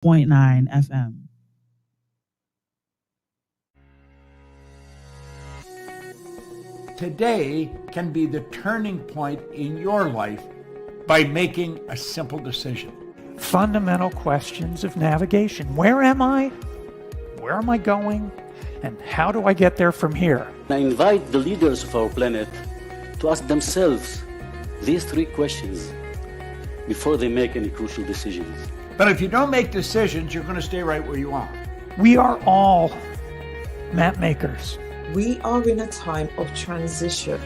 100.9 FM. Today can be the turning point in your life by making a simple decision. Fundamental questions of navigation. Where am I? Where am I going? And how do I get there from here? I invite the leaders of our planet to ask themselves these three questions before they make any crucial decisions. But if you don't make decisions, you're going to stay right where you are. We are all map makers. We are in a time of transition.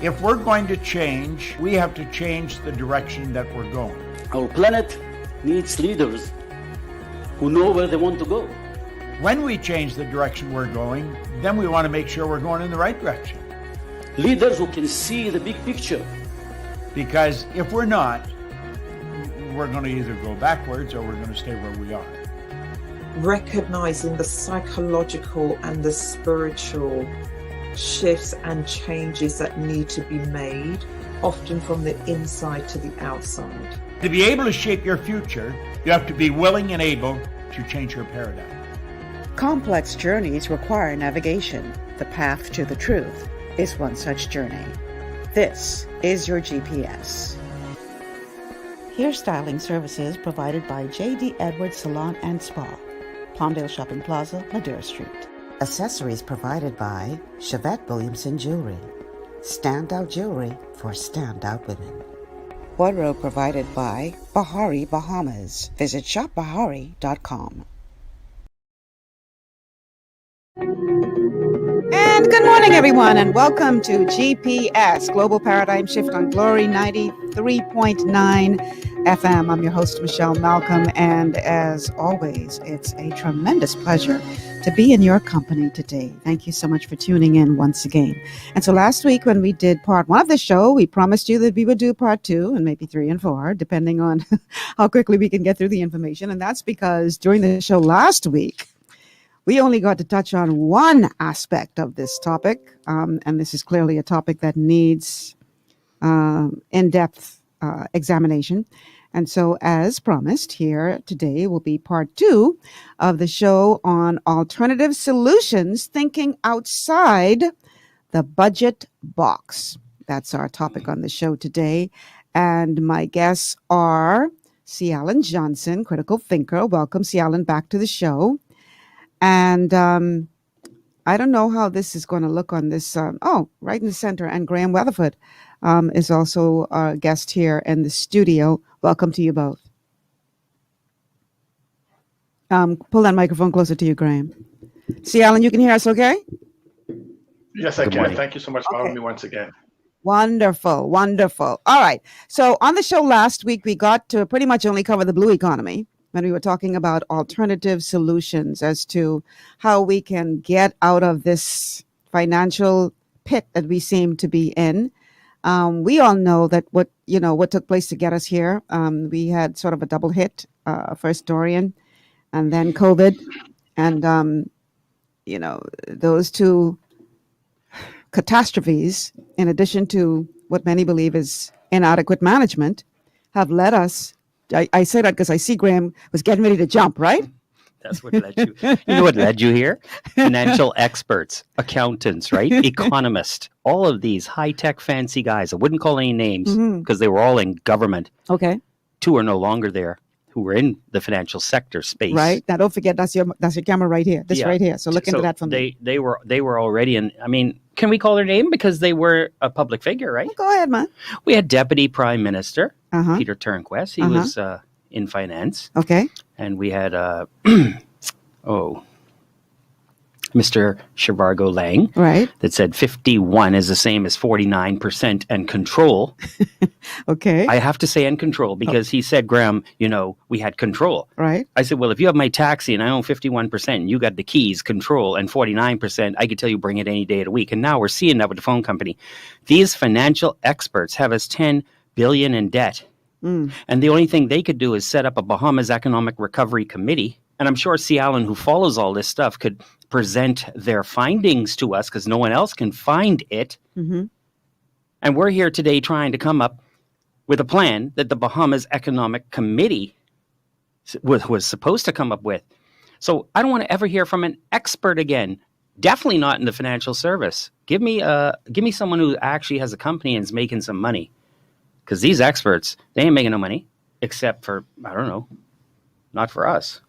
If we're going to change, we have to change the direction that we're going. Our planet needs leaders who know where they want to go. When we change the direction we're going, then we want to make sure we're going in the right direction. Leaders who can see the big picture. Because if we're not, we're going to either go backwards or we're going to stay where we are. Recognizing the psychological and the spiritual shifts and changes that need to be made, often from the inside to the outside. To be able to shape your future, you have to be willing and able to change your paradigm. Complex journeys require navigation. The path to the truth is one such journey. This is your GPS. Hairstyling services provided by J.D. Edwards Salon and Spa, Palmdale Shopping Plaza, Madera Street. Accessories provided by Chevette Williamson Jewelry. Standout jewelry for standout women. Wardrobe provided by Bahari Bahamas. Visit shopbahari.com. And good morning, everyone, and welcome to GPS, Global Paradigm Shift on Glory 93.9 FM. I'm your host, Michelle Malcolm, and as always, it's a tremendous pleasure to be in your company today. Thank you so much for tuning in once again. And so last week when we did part one of the show, we promised you that we would do part two and maybe 3 and 4, depending on how quickly we can get through the information. And that's because during the show last week, we only got to touch on one aspect of this topic, and this is clearly a topic that needs in-depth examination. And so, as promised, here today will be part 2 of the show on alternative solutions, thinking outside the budget box. That's our topic on the show today. And my guests are C. Alan Johnson, critical thinker. Welcome, C. Alan, back to the show. And I don't know how this is going to look on this. Right in the center. And Graham Weatherford is also our guest here in the studio. Welcome to you both. Pull that microphone closer to you, Graham. See, Alan, you can hear us okay? Yes, I can. Thank you so much for having me once again. Wonderful, wonderful. All right. So on the show last week, we got to pretty much only cover the blue economy when we were talking about alternative solutions as to how we can get out of this financial pit that we seem to be in. We all know that what took place to get us here. We had sort of a double hit, first Dorian and then COVID. And, those two catastrophes, in addition to what many believe is inadequate management, have led us. I say that because I see Graham was getting ready to jump, right? That's what led you. You know what led you here? Financial experts, accountants, right? Economists, all of these high-tech fancy guys. I wouldn't call any names because they were all in government. Okay. 2 are no longer there who were in the financial sector space. Right. Now, don't forget, that's your camera right here. This right here. So look into that for me. They were already in. I mean, can we call their name? Because they were a public figure, right? Well, go ahead, man. We had Deputy Prime Minister Peter Turnquest. He was in finance. Okay. And we had Mr. Shivargo Lang, right, that said 51 is the same as 49% and control. Okay. I have to say and control because he said, Graham, we had control. Right. I said, well, if you have my taxi and I own 51% and you got the keys, control, and 49%, I could tell you bring it any day of the week. And now we're seeing that with the phone company. These financial experts have us $10 billion in debt. And the only thing they could do is set up a Bahamas Economic Recovery Committee. And I'm sure C. Allen, who follows all this stuff, could present their findings to us because no one else can find it. Mm-hmm. And we're here today trying to come up with a plan that the Bahamas Economic Committee was supposed to come up with. So I don't want to ever hear from an expert again. Definitely not in the financial service. Give me someone who actually has a company and is making some money. Because these experts, they ain't making no money, except for, I don't know, not for us.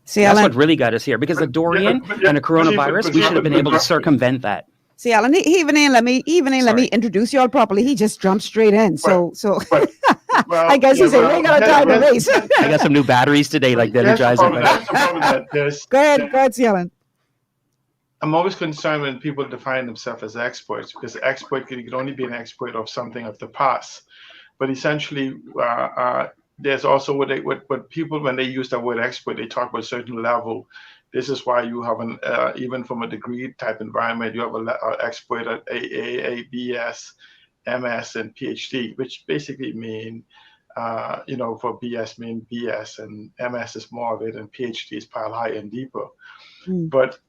See, That's Alan, what really got us here. Because of Dorian and the coronavirus, we should have been able to circumvent that. see, Alan, he even ain't let me introduce you all properly. He just jumped straight in. So Well, I guess he said, we ain't got a time to waste. I got some new batteries today, like the Energizer. That's the problem that Go ahead, see, Alan. I'm always concerned when people define themselves as experts, because expert can only be an expert of something of the past. But essentially, there's also what people, when they use the word expert, they talk about a certain level. This is why you have even from a degree type environment, you have an expert at AA, BS, MS, and PhD, which basically mean, for BS mean BS, and MS is more of it, and PhD is pile high and deeper. But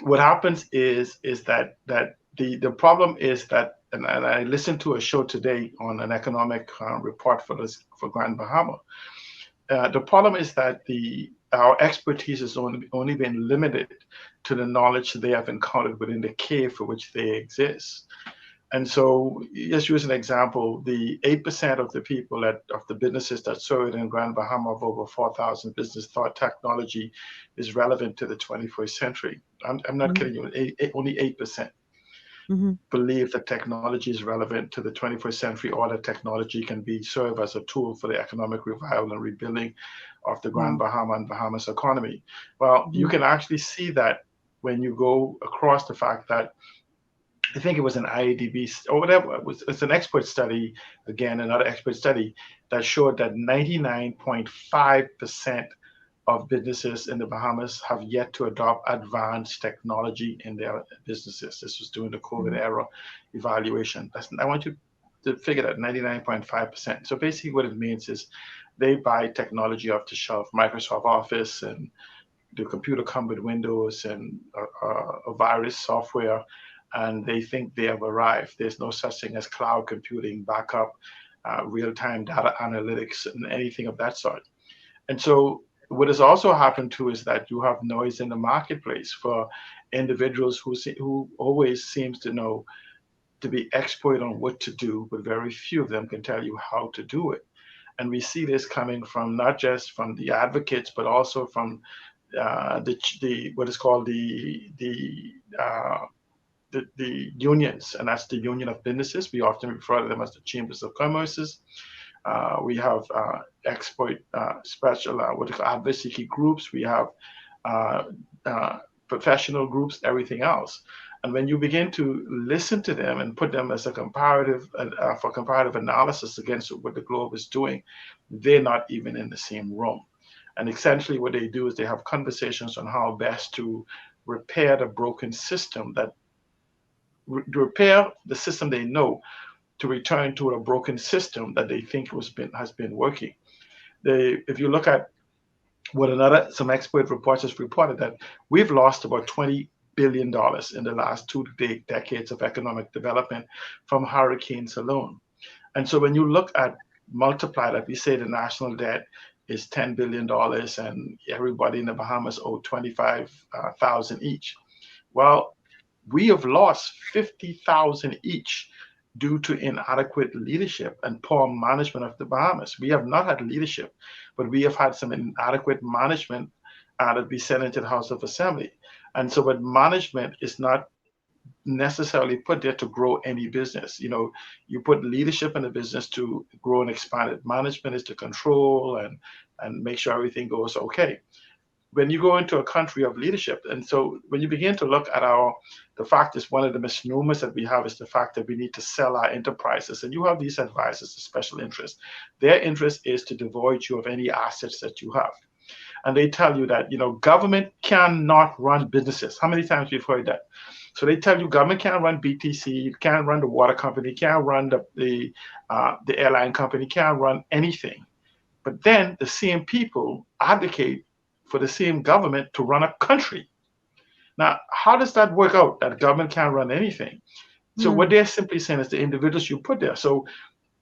what happens is that the problem is that, and I listened to a show today on an economic report for Grand Bahama. The problem is that our expertise has only been limited to the knowledge they have encountered within the cave for which they exist. And so, just use an example, the 8% of the people of the businesses that serve in Grand Bahama of over 4,000 business thought technology is relevant to the 21st century. I'm not kidding you, only 8% believe that technology is relevant to the 21st century, or that technology can serve as a tool for the economic revival and rebuilding of the Grand Bahama and Bahamas economy. Well, you can actually see that when you go across the fact that, I think it was an IADB or whatever, it's an expert study, again, another expert study that showed that 99.5% of businesses in the Bahamas have yet to adopt advanced technology in their businesses. This was during the COVID era evaluation. I want you to figure that 99.5%. So basically what it means is they buy technology off the shelf, Microsoft Office, and the computer come with Windows and a virus software, and they think they have arrived. There's no such thing as cloud computing, backup, real-time data analytics, and anything of that sort. And so what has also happened too is that you have noise in the marketplace for individuals who always seems to know to be expert on what to do, but very few of them can tell you how to do it. And we see this coming from not just from the advocates, but also from what is called the unions, and that's the Union of Businesses. We often refer to them as the Chambers of Commerces. We have expert special advocacy groups. We have professional groups, everything else. And when you begin to listen to them and put them as a comparative for comparative analysis against what the globe is doing, they're not even in the same room. And essentially what they do is they have conversations on how best to repair the broken system, repair the system they know, to return to a broken system that they think has been working. If you look at what some expert reports has reported, that we've lost about $20 billion in the last 2 decades of economic development from hurricanes alone. And so when you look at multiply that, we say the national debt is $10 billion and everybody in the Bahamas owe 25,000 each. Well, we have lost 50,000 each due to inadequate leadership and poor management of the Bahamas. We have not had leadership, but we have had some inadequate management that we sent into the House of Assembly. And so, but management is not necessarily put there to grow any business. You put leadership in the business to grow and expand it. Management is to control and make sure everything goes okay. When you go into a country of leadership, and so when you begin to look at the fact is one of the misnomers that we have is the fact that we need to sell our enterprises. And you have these advisors of special interest. Their interest is to devoid you of any assets that you have. And they tell you that, government cannot run businesses. How many times we've heard that? So they tell you government can't run BTC, can't run the water company, can't run the airline company, can't run anything. But then the same people advocate for the same government to run a country. Now, how does that work out, that government can't run anything? So what they're simply saying is the individuals you put there. So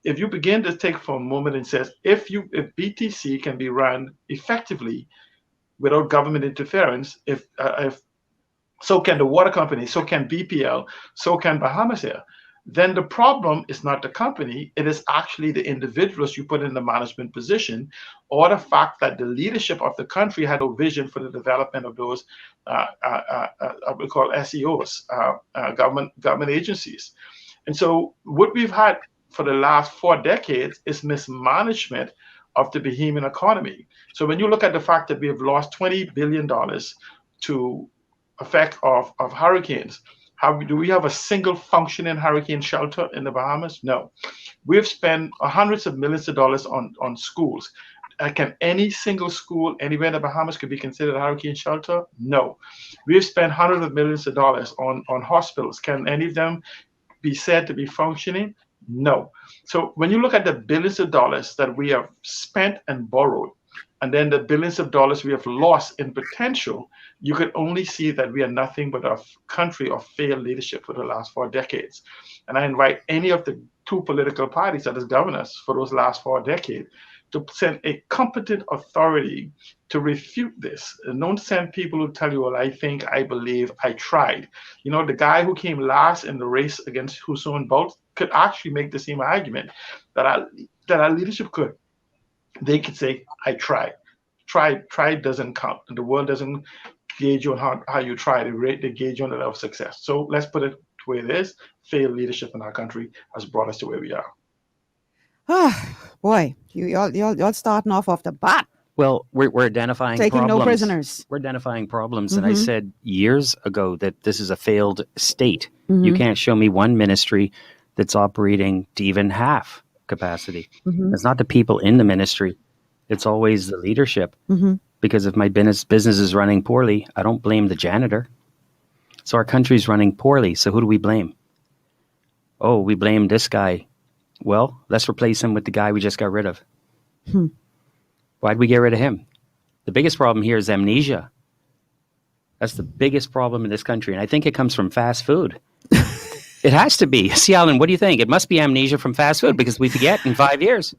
if you begin to take for a moment and says, if BTC can be run effectively without government interference, if so can the water company, so can BPL, so can Bahamas Air, then the problem is not the company, it is actually the individuals you put in the management position, or the fact that the leadership of the country had no vision for the development of those we call SEOs, government agencies. And so what we've had for the last 4 decades is mismanagement of the Bahamian economy. So when you look at the fact that we have lost $20 billion to effect of hurricanes, do we have a single functioning hurricane shelter in the Bahamas? No. We've spent hundreds of millions of dollars on schools. Can any single school anywhere in the Bahamas could be considered a hurricane shelter? No. We've spent hundreds of millions of dollars on hospitals. Can any of them be said to be functioning? No. So when you look at the billions of dollars that we have spent and borrowed, and then the billions of dollars we have lost in potential, you can only see that we are nothing but a country of failed leadership for the last 4 decades. And I invite any of the 2 political parties that has governed us for those last 4 decades to send a competent authority to refute this. And don't send people who tell you, well, I think, I believe, I tried. You know, the guy who came last in the race against Hussein Bolt could actually make the same argument that our leadership could. They could say, I tried. Try doesn't count. The world doesn't gauge you on how you try. They gauge you on the level of success. So let's put it where it is. Failed leadership in our country has brought us to where we are. Oh, boy, y'all starting off the bat. Well, we're identifying taking problems. No prisoners. We're identifying problems. And I said years ago that this is a failed state. You can't show me one ministry that's operating to even half capacity. It's not the people in the ministry. It's always the leadership. Because if my business is running poorly, I don't blame the janitor. So our country's running poorly. So who do we blame? Oh, we blame this guy. Well, let's replace him with the guy we just got rid of. Why'd we get rid of him? The biggest problem here is amnesia. That's the biggest problem in this country. And I think it comes from fast food. It has to be. See, Alan, what do you think? It must be amnesia from fast food because we forget in 5 years.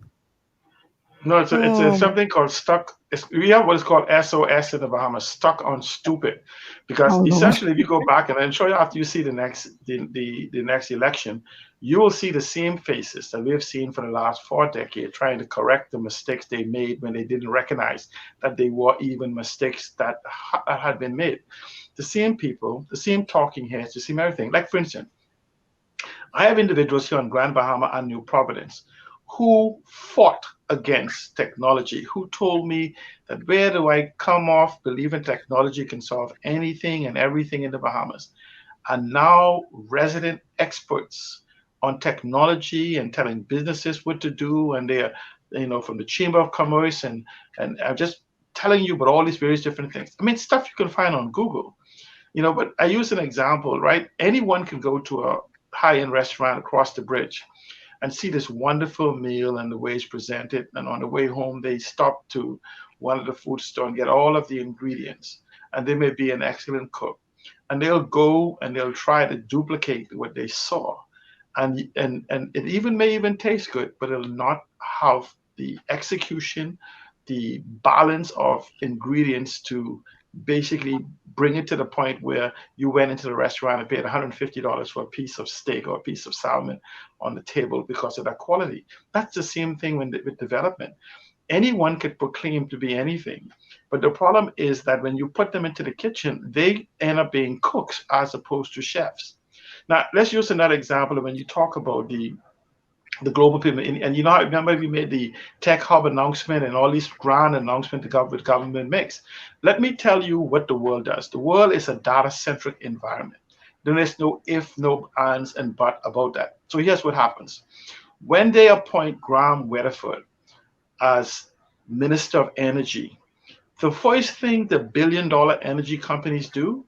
No, it's something called stuck. We have what is called SOS in the Bahamas, stuck on stupid. Because essentially, if you go back, and I'm sure after you see the next election, you will see the same faces that we have seen for the last 4 decades trying to correct the mistakes they made when they didn't recognize that they were even mistakes that had been made. The same people, the same talking heads, the same everything. Like, for instance, I have individuals here on Grand Bahama and New Providence who fought against technology, who told me that where do I come off believing technology can solve anything and everything in the Bahamas, and now resident experts on technology and telling businesses what to do, and they're, from the Chamber of Commerce and I'm just telling you about all these various different things. I mean, stuff you can find on Google, but I use an example, right? Anyone can go to a high-end restaurant across the bridge and see this wonderful meal and the way it's presented. And on the way home, they stop to one of the food stores and get all of the ingredients. And they may be an excellent cook. And they'll go and they'll try to duplicate what they saw. And it may even taste good, but it'll not have the execution, the balance of ingredients to basically bring it to the point where you went into the restaurant and paid $150 for a piece of steak or a piece of salmon on the table because of that quality. That's the same thing with development. Anyone could proclaim to be anything, but the problem is that when you put them into the kitchen, they end up being cooks as opposed to chefs. Now, let's use another example when you talk about the global people. And I remember we made the tech hub announcement and all these grand announcements with government mix. Let me tell you what the world does. The world is a data-centric environment. There is no if, no ands, and but about that. So here's what happens. When they appoint Graham Weatherford as Minister of Energy, the first thing the billion-dollar energy companies do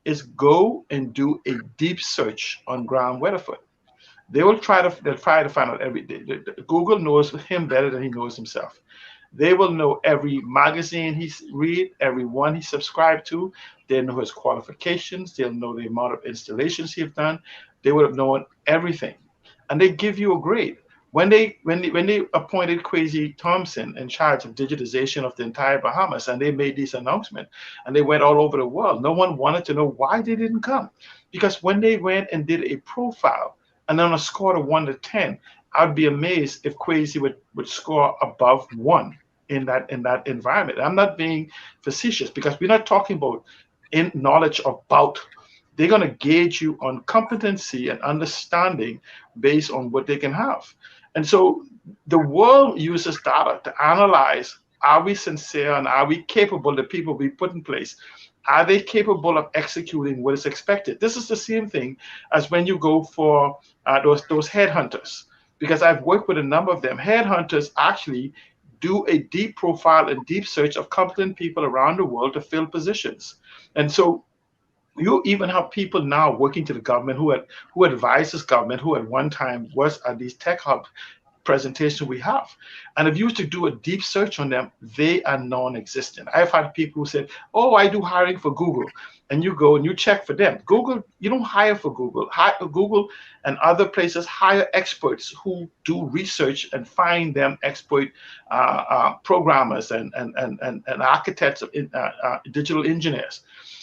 is go and do a deep search on Graham Weatherford. They'll try to find out every day. Google knows him better than he knows himself. They will know every magazine he's read, every one he subscribed to. They'll know his qualifications. They'll know the amount of installations he's done. They would have known everything. And they give you a grade. When they appointed Kwesi Thompson in charge of digitization of the entire Bahamas, and they made this announcement, and they went all over the world, no one wanted to know why they didn't come, because when they went and did a profile, and on a score of 1 to 10, I'd be amazed if Kwesi would score above 1 in that environment. I'm not being facetious, because we're not talking about in knowledge about. They're going to gauge you on competency and understanding based on what they can have. And so the world uses data to analyze, are we sincere and are we capable, the people we put in place, are they capable of executing what is expected? This is the same thing as when you go for those headhunters, because I've worked with a number of them. Headhunters actually do a deep profile and deep search of competent people around the world to fill positions. And so you even have people now working to the government who advises government, who at one time was at these tech hub presentation we have. And if you were to do a deep search on them, they are non-existent. I've had people who said, oh, I do hiring for Google. And you go and you check for them. Google, you don't hire for Google. Google and other places hire experts who do research and find them expert programmers and architects, digital engineers.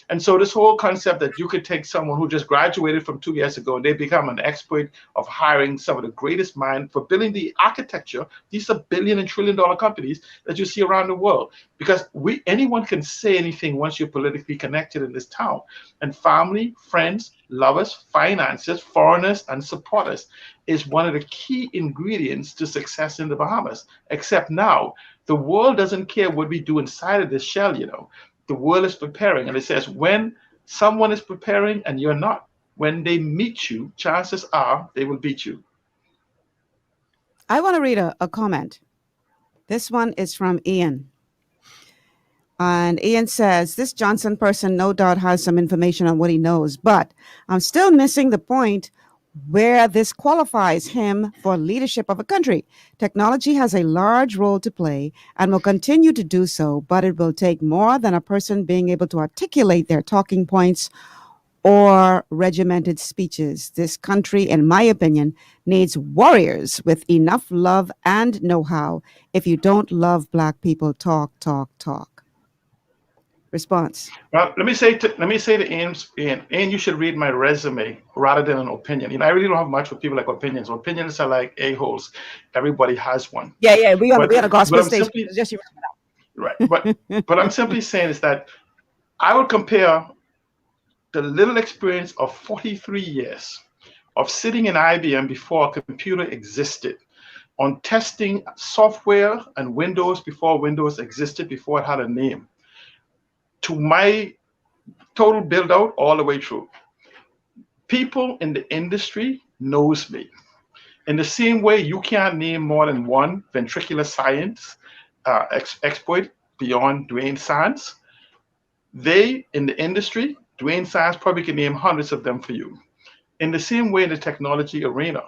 And so this whole concept that you could take someone who just graduated from 2 years ago and they become an expert of hiring some of the greatest minds for building the architecture. These are billion and trillion dollar companies that you see around the world, because anyone can say anything once you're politically connected in this town. And family, friends, lovers, finances, foreigners, and supporters is one of the key ingredients to success in the Bahamas. Except now, the world doesn't care what we do inside of this shell, The world is preparing, and it says when someone is preparing and you're not, when they meet you, chances are they will beat you. I want to read a comment. This one is from Ian. And Ian says, this Johnson person no doubt has some information on what he knows, but I'm still missing the point where this qualifies him for leadership of a country. Technology has a large role to play and will continue to do so, but it will take more than a person being able to articulate their talking points or regimented speeches. This country, in my opinion, needs warriors with enough love and know-how. If you don't love Black people, talk. Response. Well, let me say to Ian, you should read my resume rather than an opinion. I really don't have much for people like opinions. Opinions are like a-holes. Everybody has one. Yeah, we on a gospel station. Right, but I'm simply saying is that I would compare the little experience of 43 years of sitting in IBM before a computer existed, on testing software and Windows before Windows existed, before it had a name, to my total build out all the way through. People in the industry knows me. In the same way, you can't name more than one ventricular science expert beyond Dwayne Sands. They, in the industry, Dwayne Sands probably can name hundreds of them for you. In the same way in the technology arena,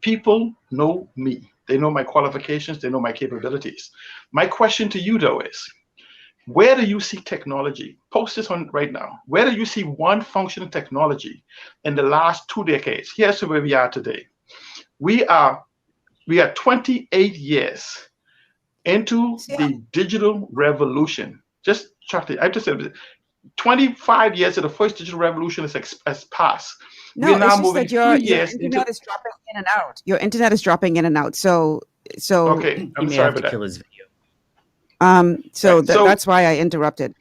people know me. They know my qualifications, they know my capabilities. My question to you though is, where do you see technology? Post this on right now. Where do you see one functional technology in the last 2 decades? Here's where we are today. We are 28 years into the digital revolution. Just check it. I just said 25 years of the first digital revolution has passed. No, it's just that your internet is dropping in and out. Your internet is dropping in and out. So okay, I'm sorry about that. That's why I interrupted.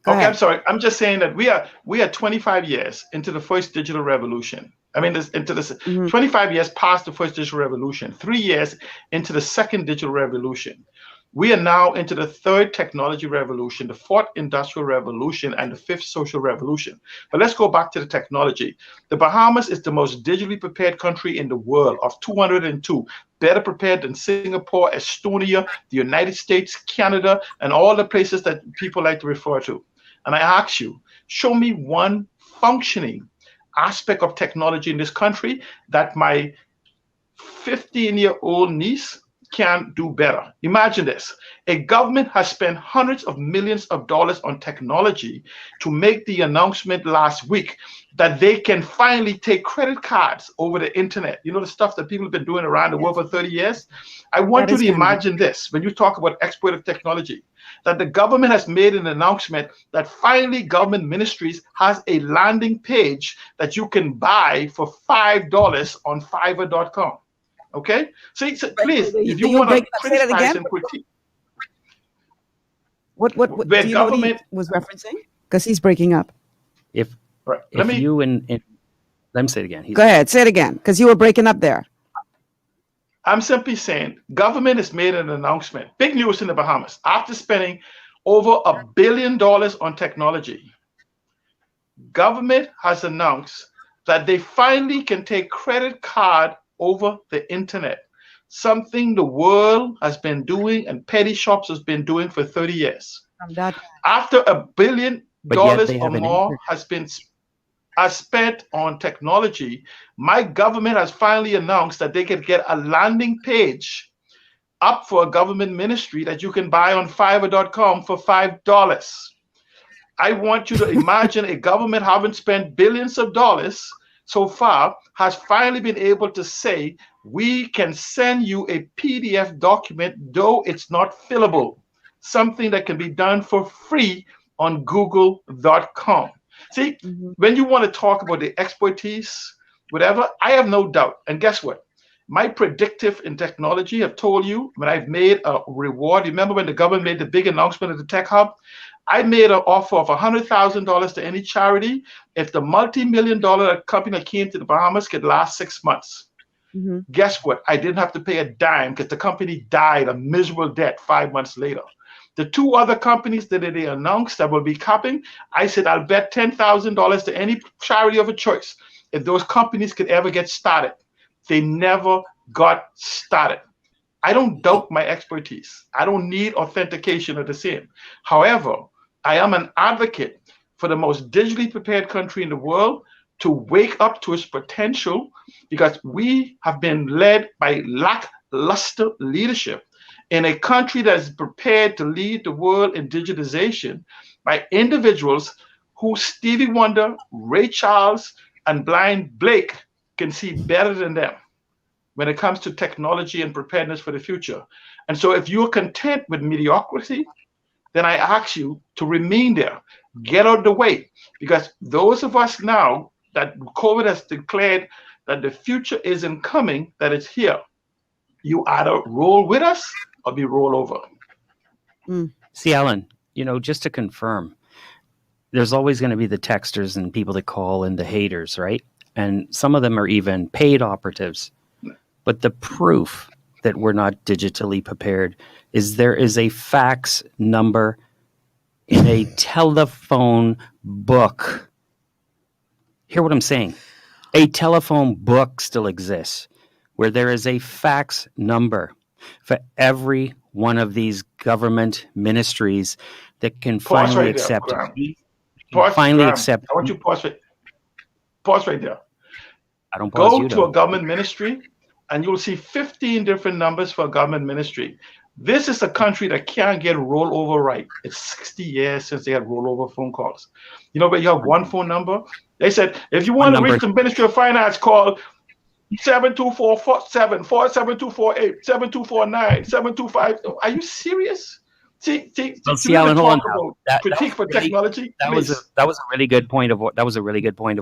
Okay, I'm sorry. I'm just saying that we are 25 years into the first digital revolution. I mean, 25 years past the first digital revolution, 3 years into the second digital revolution. We are now into the third technology revolution, the fourth industrial revolution, and the fifth social revolution. But let's go back to the technology. The Bahamas is the most digitally prepared country in the world of 202, better prepared than Singapore, Estonia, the United States, Canada, and all the places that people like to refer to. And I ask you, show me one functioning aspect of technology in this country that my 15-year-old niece can do better. Imagine this. A government has spent hundreds of millions of dollars on technology to make the announcement last week that they can finally take credit cards over the internet. You know, the stuff that people have been doing around the world for 30 years? I want you to imagine this when you talk about exploitive technology, that the government has made an announcement that finally government ministries has a landing page that you can buy for $5 on Fiverr.com. Okay? So please, if you want to criticize and critique. What do you know what he was referencing? Because he's breaking up. Let me say it again. Go ahead, say it again, because you were breaking up there. I'm simply saying, government has made an announcement, big news in the Bahamas, after spending over $1 billion on technology. Government has announced that they finally can take credit card over the internet, something the world has been doing and petty shops has been doing for 30 years. After $1 billion or more has spent on technology, my government has finally announced that they can get a landing page up for a government ministry that you can buy on Fiverr.com for $5. I want you to imagine a government having spent billions of dollars so far has finally been able to say, we can send you a PDF document, though it's not fillable, something that can be done for free on Google.com. See, when you want to talk about the expertise, whatever, I have no doubt. And guess what? My predictive in technology have told you when I've made a reward. Remember when the government made the big announcement at the Tech Hub? I made an offer of $100,000 to any charity if the multi-million-dollar company that came to the Bahamas could last 6 months. Guess what? I didn't have to pay a dime because the company died a miserable death 5 months later. The two other companies that they announced that will be copying, I said, I'll bet $10,000 to any charity of a choice if those companies could ever get started. They never got started. I don't doubt my expertise. I don't need authentication of the same. However, I am an advocate for the most digitally prepared country in the world to wake up to its potential, because we have been led by lackluster leadership in a country that is prepared to lead the world in digitization by individuals who Stevie Wonder, Ray Charles, and Blind Blake can see better than them when it comes to technology and preparedness for the future. And so if you're content with mediocrity, then I ask you to remain there, get out of the way, because those of us now that COVID has declared that the future isn't coming, that it's here, you either roll with us or be rolled over. See, Alan, just to confirm, there's always going to be the texters and people that call and the haters, right? And some of them are even paid operatives. But the proof that we're not digitally prepared is there is a fax number in a telephone book. Hear what I'm saying? A telephone book still exists where there is a fax number for every one of these government ministries that can finally accept. I want you to pause right there. I don't pause. Go to a government ministry and you'll see 15 different numbers for a government ministry. This is a country that can't get rollover right. It's 60 years since they had rollover phone calls. But you have one phone number. They said, if you want to reach the Ministry of Finance, call 724-47, 7248, 7249, Are you serious? See, Alan, hold on. Critique for technology. That was a really good point of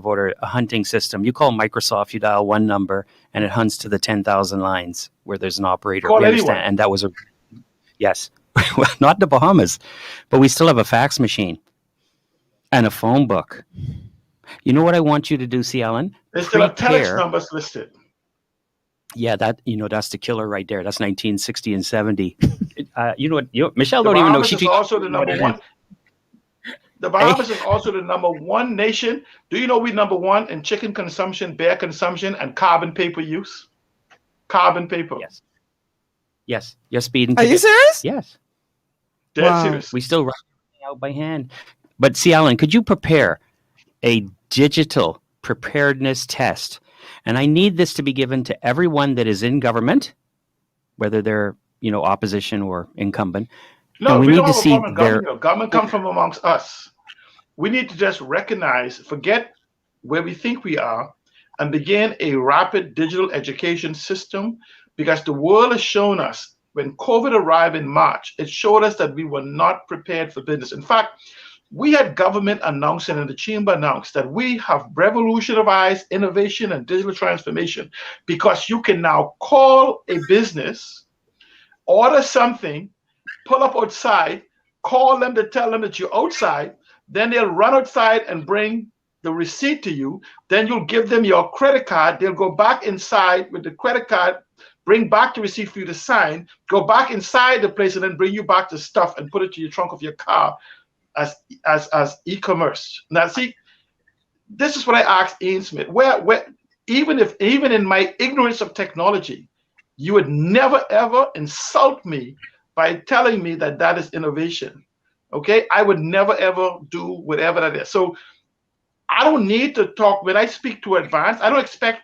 order. A hunting system. You call Microsoft, you dial one number, and it hunts to the 10,000 lines where there's an operator. Call anyone. And that was yes, well, not the Bahamas, but we still have a fax machine and a phone book. You know what I want you to do, C. Alan? There's still telex numbers listed. Yeah, that's the killer right there. That's 1960 and 70. You know what? Michelle don't even know. She also the number one. The Bahamas is also the number one nation. Do you know we're number one in chicken consumption, bear consumption, and carbon paper use? Carbon paper. Yes. Yes, speeding. Are you serious? Yes. Dead serious. We still write out by hand. But see, Alan, could you prepare a digital preparedness test? And I need this to be given to everyone that is in government, whether they're opposition or incumbent. No, And we we need don't to have a see problem with their. government. Government comes from amongst us. We need to just recognize, forget where we think we are, and begin a rapid digital education system, because the world has shown us when COVID arrived in March, it showed us that we were not prepared for business. In fact, we had government announcing and the chamber announced that we have revolutionized innovation and digital transformation, because you can now call a business, order something, pull up outside, call them to tell them that you're outside, then they'll run outside and bring the receipt to you. Then you'll give them your credit card. They'll go back inside with the credit card, bring back the receipt for you to sign, go back inside the place, and then bring you back the stuff and put it to your trunk of your car as e-commerce. Now, see, this is what I asked Ian Smith. Where even in my ignorance of technology, you would never ever insult me by telling me that that is innovation. Okay, I would never ever do whatever that is. So I don't need to talk. When I speak to advance, I don't expect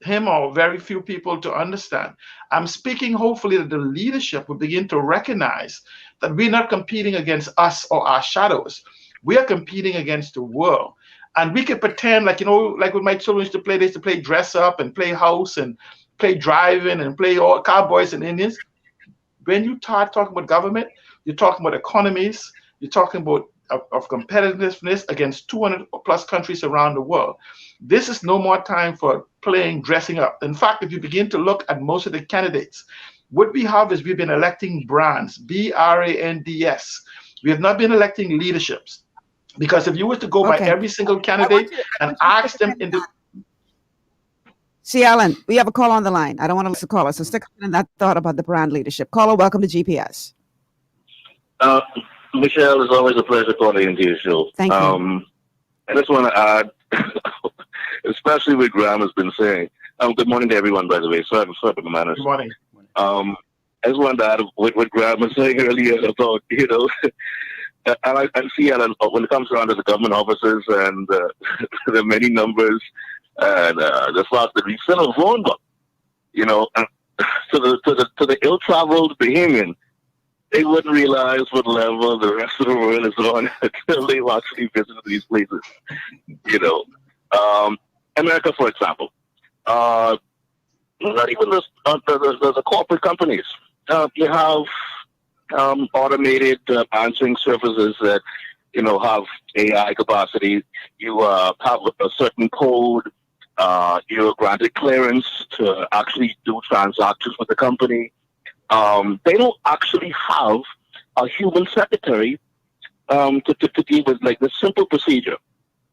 him or very few people to understand. I'm speaking hopefully that the leadership will begin to recognize that we're not competing against us or our shadows. We are competing against the world. And we can pretend like, like when my children used to play, they used to play dress up and play house and play driving and play all cowboys and Indians. When you start talking about government, you're talking about economies, you're talking about of competitiveness against 200 plus countries around the world. This is no more time for playing dressing up. In fact, if you begin to look at most of the candidates, what we have is we've been electing brands, brands. We have not been electing leaderships. Because if you were to go by every single candidate and ask them into... See, Alan, we have a call on the line. I don't want to lose the caller, so stick on that thought about the brand leadership. Caller, welcome to GPS. Michelle, it's always a pleasure calling into your show. Thank you. I just want to add, especially what Graham has been saying. Good morning to everyone, by the way. Sorry for the manners. Good morning. I just wanted to add what Graham was saying earlier about, and I see, Alan, when it comes around to the government offices and the many numbers and the fact that we sell a phone book, and to the ill-traveled Bahamian, they wouldn't realize what level the rest of the world is on until they've actually visited these places. America, for example, not even the corporate companies. You have automated answering services that have AI capacity. You have a certain code. You're granted clearance to actually do transactions with the company. They don't actually have a human secretary to deal with like the simple procedure.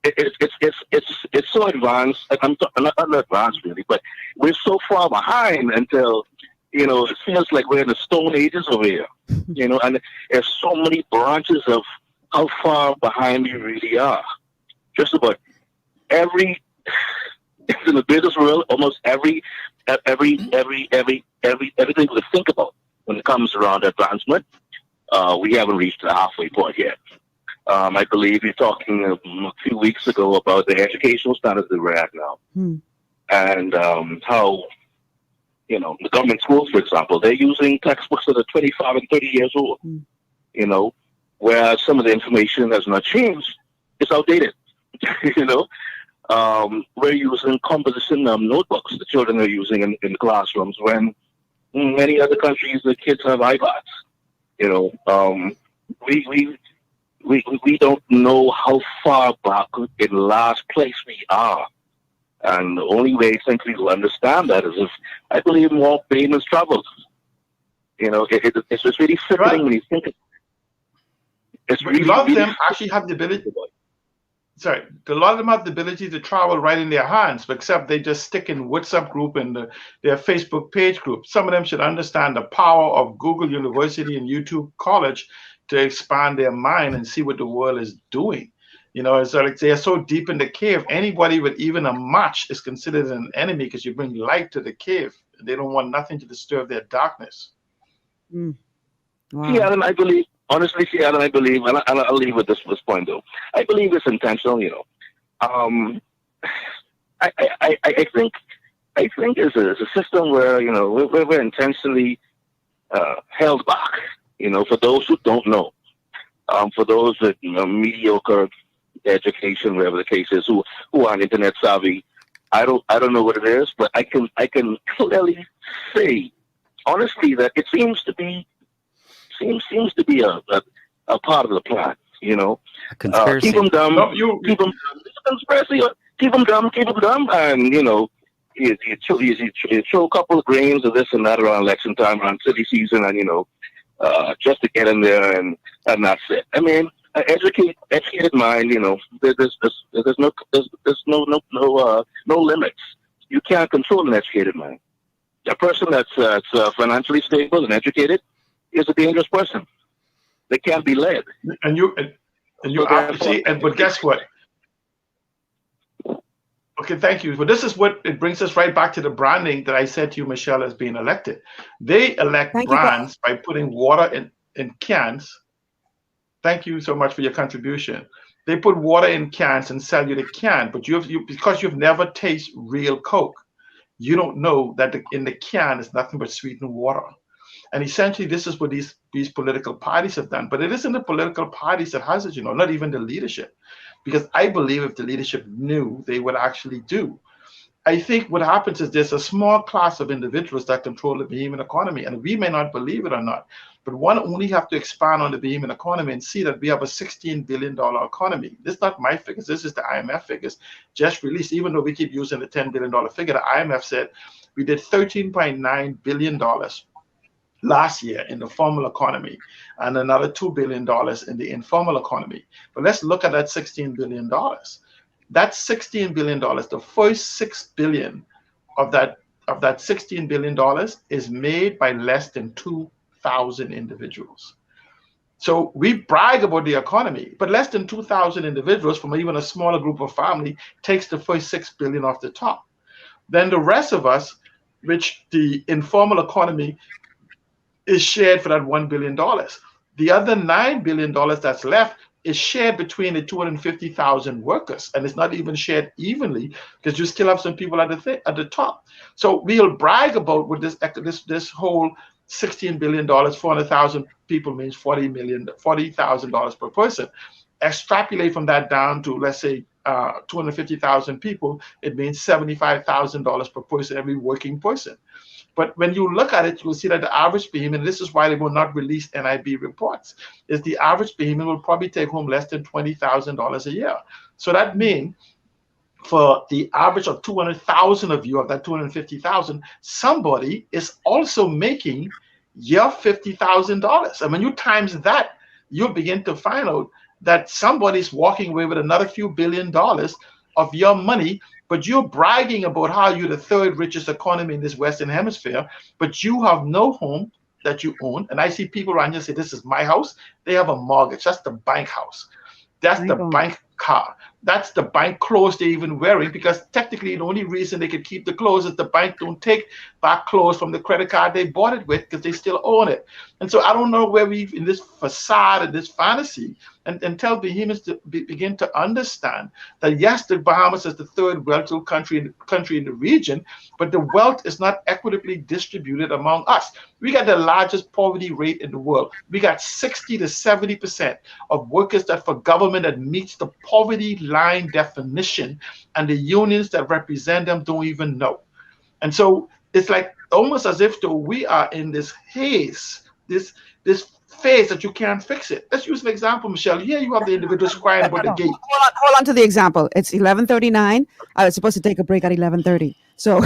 It's so advanced. I'm not advanced really, but we're so far behind until it feels like we're in the Stone Ages over here. And there's so many branches of how far behind we really are. Just about every in the business world, almost everything we think about when it comes around advancement, we haven't reached the halfway point yet. I believe you're talking a few weeks ago about the educational standards that we're at now, and how the government schools, for example, they're using textbooks that are 25 and 30 years old. Whereas some of the information has not changed, it's outdated. We're using composition notebooks the children are using in the classrooms when many other countries the kids have iPads. We don't know how far back in last place we are. And the only way I think we will understand that is if I believe more payments travel. It's just really sickening when you think of it. It's really, a lot of them really actually have the ability. Sorry, a lot of them have the ability to travel right in their hands, but except they just stick in WhatsApp group and their Facebook page group. Some of them should understand the power of Google University and YouTube College to expand their mind and see what the world is doing. It's like they are so deep in the cave. Anybody with even a match is considered an enemy because you bring light to the cave. They don't want nothing to disturb their darkness. Wow. Yeah, and I believe. Honestly, Seattle, I believe, and I'll leave with this point though. I believe it's intentional. I think it's a system where we're intentionally held back. For those who don't know, for those with mediocre education, whatever the case is, who aren't internet savvy, I don't know what it is, but I can clearly say, honestly, that it seems to be a part of the plan. A conspiracy. Keep them dumb. No, keep them conspiracy. Keep them dumb. And you throw a couple of grains of this and that around election time, around city season, and just to get in there, and that's it. I mean, educated mind. There's no limits. You can't control an educated mind. A person that's financially stable and educated is a dangerous person. They can't be led. And you see, but guess what? Okay, thank you. But this is what it brings us right back to the branding that I said to you, Michelle, as being elected. They elect brands by putting water in cans. Thank you so much for your contribution. They put water in cans and sell you the can, but because you've never tasted real Coke, you don't know that in the can is nothing but sweetened water. And essentially, this is what these political parties have done. But it isn't the political parties that has it, not even the leadership. Because I believe if the leadership knew, they would actually do. I think what happens is there's a small class of individuals that control the behemoth economy. And we may not believe it or not, but one only have to expand on the behemoth economy and see that we have a $16 billion economy. This is not my figures. This is the IMF figures just released. Even though we keep using the $10 billion figure, the IMF said we did $13.9 billion last year in the formal economy and another $2 billion in the informal economy. But let's look at that $16 billion. That $16 billion, the first $6 billion of that $16 billion is made by less than 2,000 individuals. So we brag about the economy, but less than 2,000 individuals from even a smaller group of family takes the first $6 billion off the top. Then the rest of us, which the informal economy is shared for that $1 billion. The other $9 billion that's left is shared between the 250,000 workers, and it's not even shared evenly because you still have some people at the top. So we'll brag about with this whole $16 billion, 400,000 people means $40,000 per person. Extrapolate from that down to, let's say, 250,000 people, it means $75,000 per person, every working person. But when you look at it, you'll see that the average behemoth, and this is why they will not release NIB reports, is the average behemoth will probably take home less than $20,000 a year. So that means for the average of 200,000 of you, of that 250,000, somebody is also making your $50,000. And when you times that, you'll begin to find out that somebody's walking away with another few $1 billion of your money, but you're bragging about how you're the third richest economy in this Western Hemisphere, but you have no home that you own. And I see people around here say, this is my house. They have a mortgage. That's the bank house. That's the bank car. That's the bank clothes they're even wearing, because technically the only reason they could keep the clothes is the bank don't take back clothes from the credit card they bought it with because they still own it. And so I don't know where we've in this facade and this fantasy until behemoths begin to understand that yes, the Bahamas is the third wealthy country in the region, but the wealth is not equitably distributed among us. We got the largest poverty rate in the world. We got 60 to 70% of workers that for government that meets the poverty line definition, and the unions that represent them don't even know. And so it's like almost as if though we are in this haze, this phase that you can't fix it. Let's use an example, Michelle. Here you have the individuals crying about the gate. Hold on to the example. It's 11:39. I was supposed to take a break at 11:30. So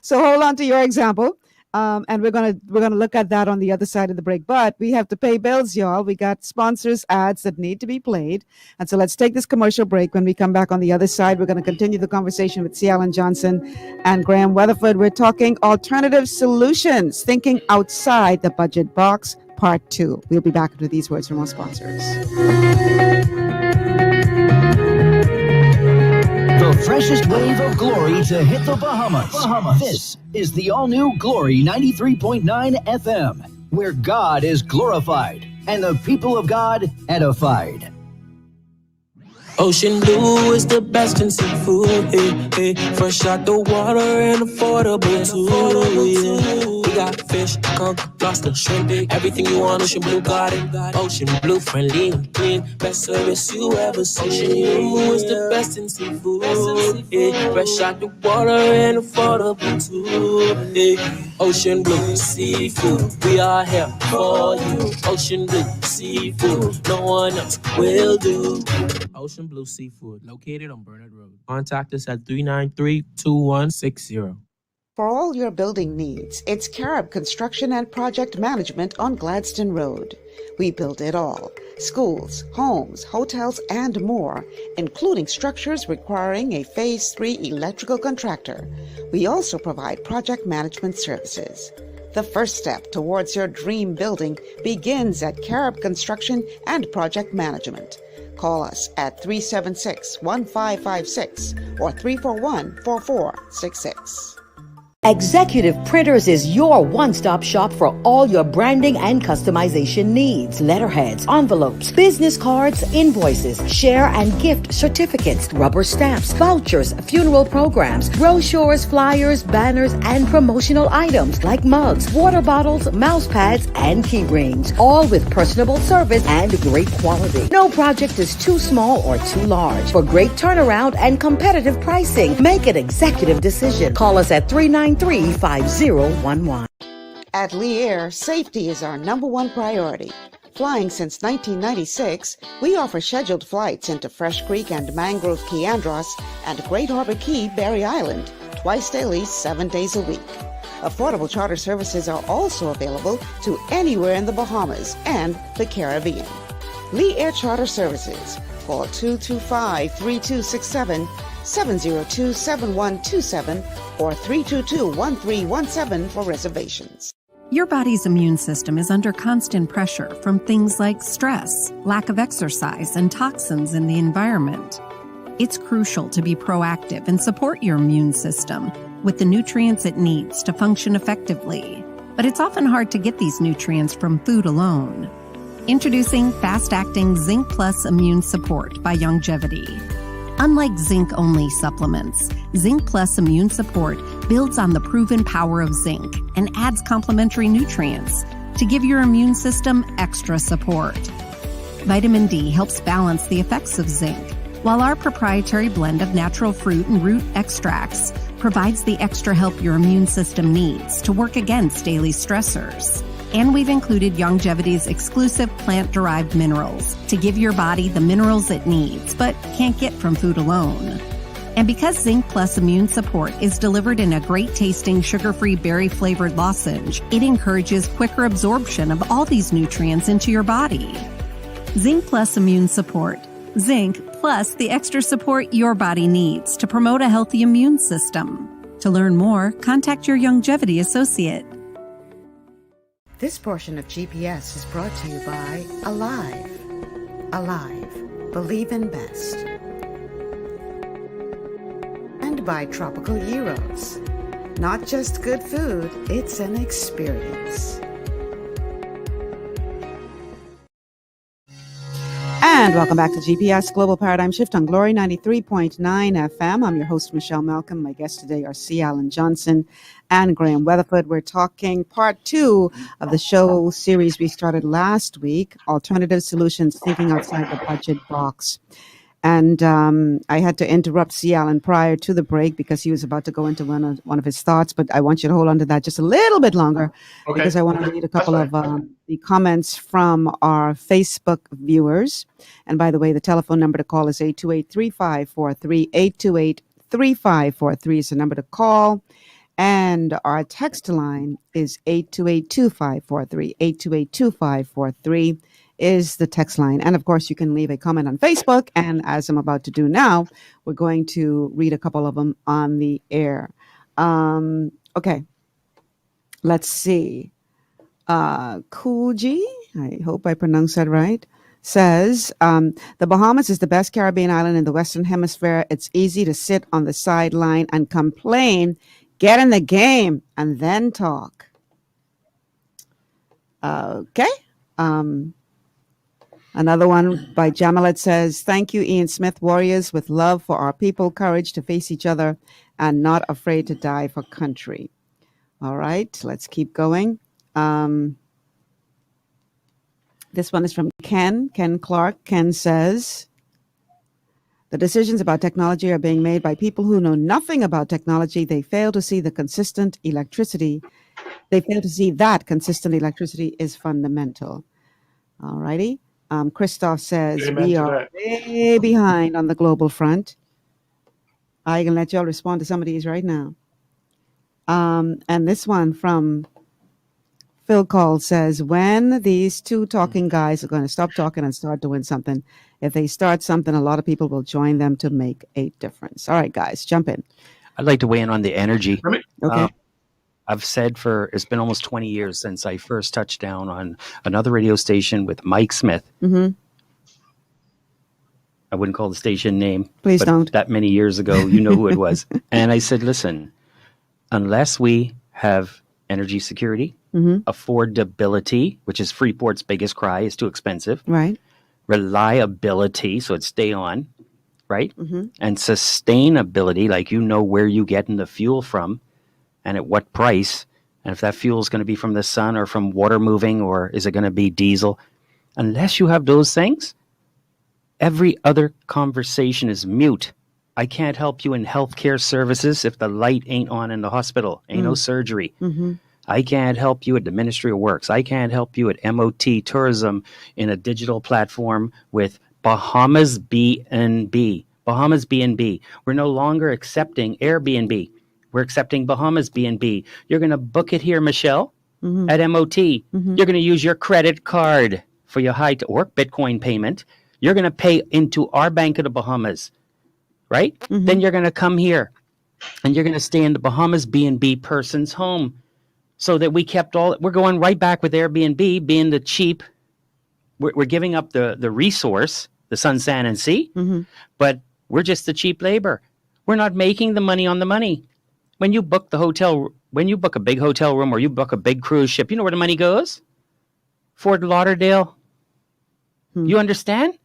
so hold on to your example. And we're gonna look at that on the other side of the break. But we have to pay bills, y'all. We got sponsors, ads that need to be played. And so let's take this commercial break. When we come back on the other side, we're going to continue the conversation with C. Alan Johnson and Graham Weatherford. We're talking alternative solutions, thinking outside the budget box, part 2. We'll be back after these words from our sponsors. The freshest wave of glory to hit the Bahamas. This is the all-new Glory 93.9 FM, where God is glorified and the people of God edified. Ocean blue is the best in seafood, hey, hey. Fresh out the water and affordable too, yeah. We got fish, conch, lobster, shrimp, everything you want. Ocean Blue got it. Ocean Blue, friendly and clean. Best service you ever seen. Ocean Blue is the best in seafood. Yeah, fresh out the water and affordable too. Yeah. Ocean Blue Seafood, we are here for you. Ocean Blue Seafood, no one else will do. Ocean Blue Seafood, located on Burnett Road. Contact us at 393-2160. For all your building needs, it's Carib Construction and Project Management on Gladstone Road. We build it all: schools, homes, hotels, and more, including structures requiring a Phase 3 electrical contractor. We also provide project management services. The first step towards your dream building begins at Carib Construction and Project Management. Call us at 376-1556 or 341-4466. Executive Printers is your one-stop shop for all your branding and customization needs. Letterheads, envelopes, business cards, invoices, share and gift certificates, rubber stamps, vouchers, funeral programs, brochures, flyers, banners, and promotional items like mugs, water bottles, mouse pads, and key rings, all with personable service and great quality. No project is too small or too large. For great turnaround and competitive pricing, make an executive decision. Call us at 393-5011. At Lee Air, safety is our number one priority. Flying since 1996, we offer scheduled flights into Fresh Creek and Mangrove Key Andros and Great Harbor Key, Berry Island, twice daily, 7 days a week. Affordable charter services are also available to anywhere in the Bahamas and the Caribbean. Lee Air Charter Services. Call 225-3267, 702-7127, or 322-1317 for reservations. Your body's immune system is under constant pressure from things like stress, lack of exercise, and toxins in the environment. It's crucial to be proactive and support your immune system with the nutrients it needs to function effectively. But it's often hard to get these nutrients from food alone. Introducing fast-acting Zinc Plus Immune Support by Longevity. Unlike zinc-only supplements, Zinc Plus Immune Support builds on the proven power of zinc and adds complementary nutrients to give your immune system extra support. Vitamin D helps balance the effects of zinc, while our proprietary blend of natural fruit and root extracts provides the extra help your immune system needs to work against daily stressors. And we've included Longevity's exclusive plant-derived minerals to give your body the minerals it needs, but can't get from food alone. And because Zinc Plus Immune Support is delivered in a great-tasting, sugar-free, berry-flavored lozenge, it encourages quicker absorption of all these nutrients into your body. Zinc Plus Immune Support. Zinc plus the extra support your body needs to promote a healthy immune system. To learn more, contact your Longevity associate. This portion of GPS is brought to you by Alive. Alive. Believe in best. And by Tropical Gyros. Not just good food, it's an experience. And welcome back to GPS Global Paradigm Shift on Glory 93.9 FM. I'm your host, Michelle Malcolm. My guests today are C. Alan Johnson and Graham Weatherford. We're talking part 2 of the show series we started last week, Alternative Solutions, Thinking Outside the Budget Box. And I had to interrupt C. Alan prior to the break because he was about to go into one of his thoughts, but I want you to hold on to that just a little bit longer because I want to read a couple of the comments from our Facebook viewers. And by the way, the telephone number to call is 828-3543. 828-3543 is the number to call. And our text line is 828-2543. 828-2543 is the text line. And of course, you can leave a comment on Facebook. And as I'm about to do now, we're going to read a couple of them on the air. Okay. Let's see. Kuji, I hope I pronounced that right, says, the Bahamas is the best Caribbean island in the Western Hemisphere. It's easy to sit on the sideline and complain. Get in the game and then talk. Okay. Another one by Jamalet says, thank you, Ian Smith, warriors with love for our people, courage to face each other, and not afraid to die for country. All right, let's keep going. This one is from Ken Clark. Ken says, the decisions about technology are being made by people who know nothing about technology. They fail to see the consistent electricity. They fail to see that consistent electricity is fundamental. All righty. Christoph says, Amen we to are that. way behind on the global front. I can let y'all respond to some of these right now. And this one from Phil Cole says, when these two talking guys are going to stop talking and start doing something, if they start something, a lot of people will join them to make a difference. All right, guys, jump in. I'd like to weigh in on the energy. Okay. I've said it's been almost 20 years since I first touched down on another radio station with Mike Smith. Mm-hmm. I wouldn't call the station name. Please but don't. That many years ago, you know who it was. And I said, listen, unless we have energy security, affordability, which is Freeport's biggest cry, is too expensive. Right. Reliability, so it stay on, right? And sustainability, like you know where you getting the fuel from and at what price, and if that fuel is going to be from the sun or from water moving, or is it going to be diesel? Unless you have those things, every other conversation is mute. I can't help you in healthcare services if the light ain't on in the hospital, ain't no surgery. I can't help you at the Ministry of Works. I can't help you at MOT Tourism in a digital platform with Bahamas B&B. Bahamas B&B. We're no longer accepting Airbnb. We're accepting Bahamas B&B. You're going to book it here, Michelle, at MOT. You're going to use your credit card for your or Bitcoin payment. You're going to pay into our Bank of the Bahamas, right? Then you're going to come here and you're going to stay in the Bahamas B&B person's home. So that we're going right back with Airbnb being the cheap. We're giving up the resource, the sun, sand, and sea, but we're just the cheap labor. We're not making the money on the money. When you book a big hotel room or you book a big cruise ship, you know where the money goes? Fort Lauderdale. You understand?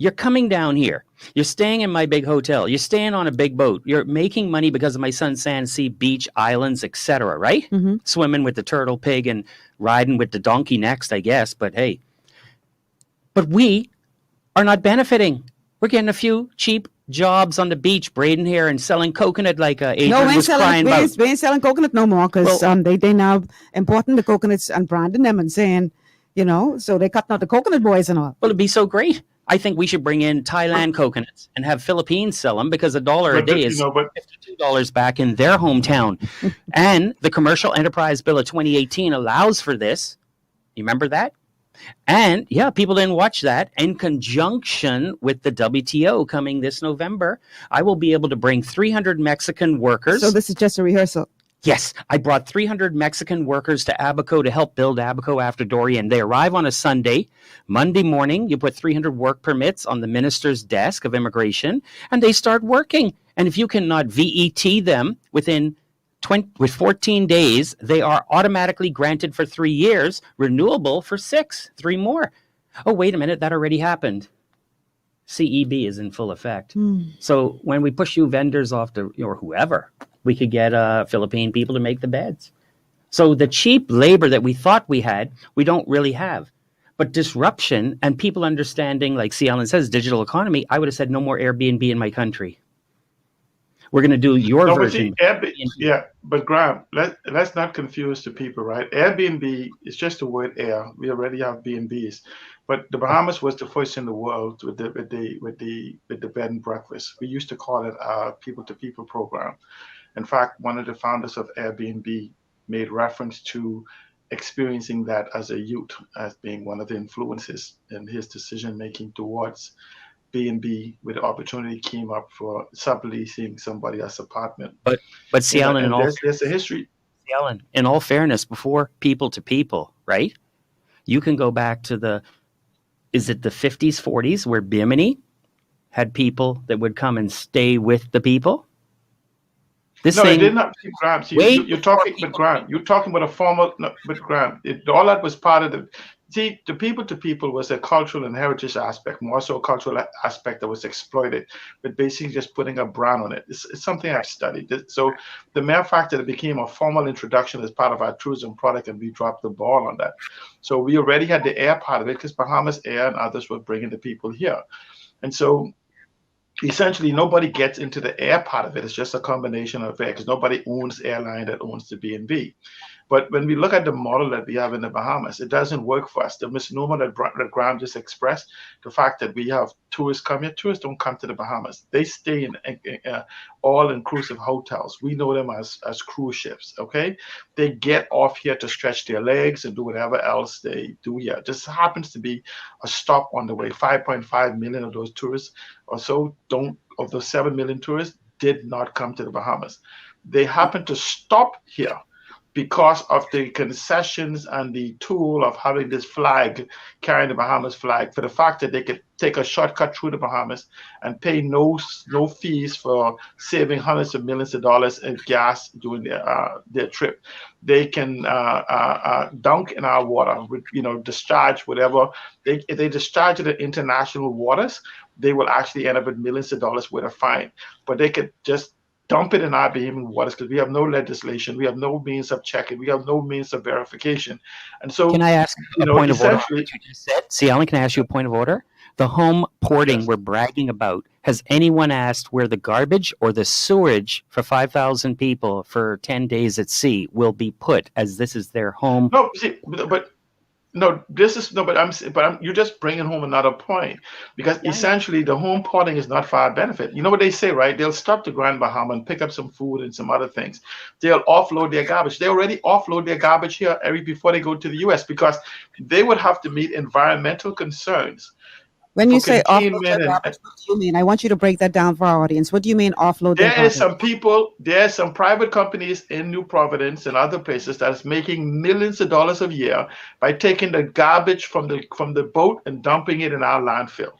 You're coming down here. You're staying in my big hotel. You're staying on a big boat. You're making money because of my sun, sand, sea, beach, islands, etc., right? Swimming with the turtle pig and riding with the donkey next, I guess. But hey, we are not benefiting. We're getting a few cheap jobs on the beach, braiding hair and selling coconut like Adrian was crying about. We ain't selling coconut no more because they now importing the coconuts and branding them and saying, so they cutting out the coconut boys and all. Well, it'd be so great. I think we should bring in Thailand coconuts and have Philippines sell them because $1 a day is $52 back in their hometown. And the Commercial Enterprise Bill of 2018 allows for this. You remember that? And yeah, people didn't watch that. In conjunction with the WTO coming this November, I will be able to bring 300 Mexican workers. So this is just a rehearsal. Yes, I brought 300 Mexican workers to Abaco to help build Abaco after Dorian. They arrive on a Sunday. Monday morning, you put 300 work permits on the minister's desk of immigration, and they start working. And if you cannot VET them with 14 days, they are automatically granted for 3 years, renewable for 6, 3 more. Oh, wait a minute, that already happened. CEB is in full effect. So when we push you vendors off or whoever, we could get Philippine people to make the beds. So the cheap labor that we thought we had, we don't really have. But disruption and people understanding, like C. Allen says, digital economy, I would have said no more Airbnb in my country. We're going to do your version. But Graham, let's not confuse the people, right? Airbnb is just the word air. We already have B&Bs. But the Bahamas was the first in the world with the bed and breakfast. We used to call it our people-to-people program. In fact, one of the founders of Airbnb made reference to experiencing that as a youth as being one of the influences in his decision-making towards B&B, where the opportunity came up for subleasing somebody else's apartment. But C. Allen, there's a history. C. Allen, in all fairness, before people to people, right? You can go back to is it the 50s, 40s, where Bimini had people that would come and stay with the people? It did not. Graham, you're talking about a formal. No, but Graham, all that was part of see, the people to people was a cultural and heritage aspect, more so a cultural aspect that was exploited, but basically just putting a brand on it. It's something I've studied. So the mere fact that it became a formal introduction as part of our tourism product, and we dropped the ball on that. So we already had the air part of it because Bahamas Air and others were bringing the people here. And so essentially nobody gets into the air part of it. It's just a combination of air because nobody owns airline that owns the B&B. But when we look at the model that we have in the Bahamas, it doesn't work for us. The misnomer that Graham just expressed, the fact that we have tourists come here, tourists don't come to the Bahamas. They stay in all-inclusive hotels. We know them as cruise ships, okay? They get off here to stretch their legs and do whatever else they do here. Just happens to be a stop on the way. 5.5 million of those tourists or so of those 7 million tourists did not come to the Bahamas. They happen to stop here because of the concessions and the tool of having this flag, carrying the Bahamas flag, for the fact that they could take a shortcut through the Bahamas and pay no fees for saving hundreds of millions of dollars in gas during their trip. They can dunk in our water, discharge whatever. If they discharge it in international waters, they will actually end up with millions of dollars worth of fine. But they could just dump it in our Bahamian waters because we have no legislation, we have no means of checking, we have no means of verification. And so, can I ask a point of order on what you just said? See, Alan, can I ask you a point of order? The home porting we're bragging about, has anyone asked where the garbage or the sewage for 5,000 people for 10 days at sea will be put, as this is their home? No, see, but you're just bringing home another point, because essentially the home porting is not for our benefit. You know what they say, right? They'll stop to Grand Bahama and pick up some food and some other things. They'll offload their garbage. They already offload their garbage here before they go to the U.S. because they would have to meet environmental concerns. When you say offload their garbage, what do you mean? I want you to break that down for our audience. What do you mean offload their garbage? There are some private companies in New Providence and other places that is making millions of dollars a year by taking the garbage from the boat and dumping it in our landfill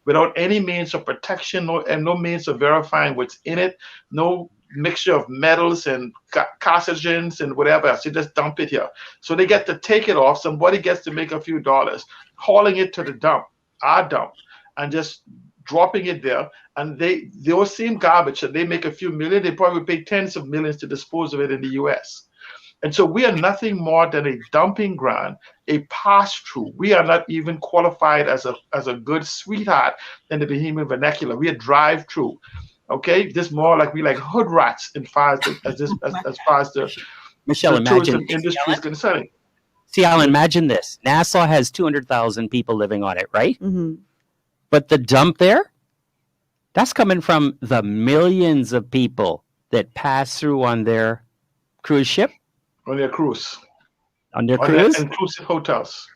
without any means of protection and no means of verifying what's in it, no mixture of metals and carcinogens and whatever else. You just dump it here. So they get to take it off. Somebody gets to make a few dollars, hauling it to the dump, our dump, and just dropping it there. And those same garbage that they make a few million, they probably pay tens of millions to dispose of it in the US. And so we are nothing more than a dumping ground, a pass-through. We are not even qualified as a good sweetheart in the Bahamian vernacular. We are drive-through. Okay, this more like we like hood rats as far as the tourism industry is concerned. See, Alan, imagine this. Nassau has 200,000 people living on it, right? Mm-hmm. But the dump there, that's coming from the millions of people that pass through on their cruise ship. On their cruise. On their cruise? Inclusive hotels.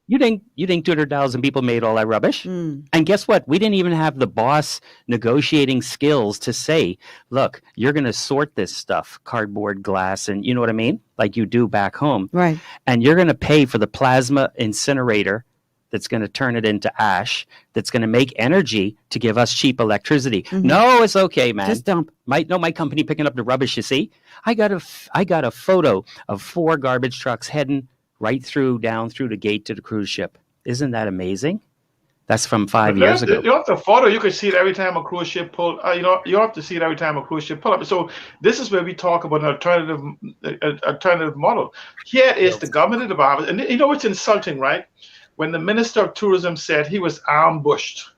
You think 200,000 people made all that rubbish? And guess what? We didn't even have the boss negotiating skills to say, look, you're going to sort this stuff, cardboard, glass, and you know what I mean? Like you do back home. Right. And you're going to pay for the plasma incinerator that's going to turn it into ash, that's going to make energy to give us cheap electricity. Mm-hmm. No, it's okay, man. Just dump. My company picking up the rubbish, you see? I got a photo of 4 garbage trucks heading right down through the gate to the cruise ship. Isn't that amazing? That's from 5 years ago. You have the photo. You can see it every time a cruise ship pull. You have to see it every time a cruise ship pull up. So this is where we talk about an alternative model. Here is the government of the Bahamas, and you know it's insulting, right? When the Minister of Tourism said he was ambushed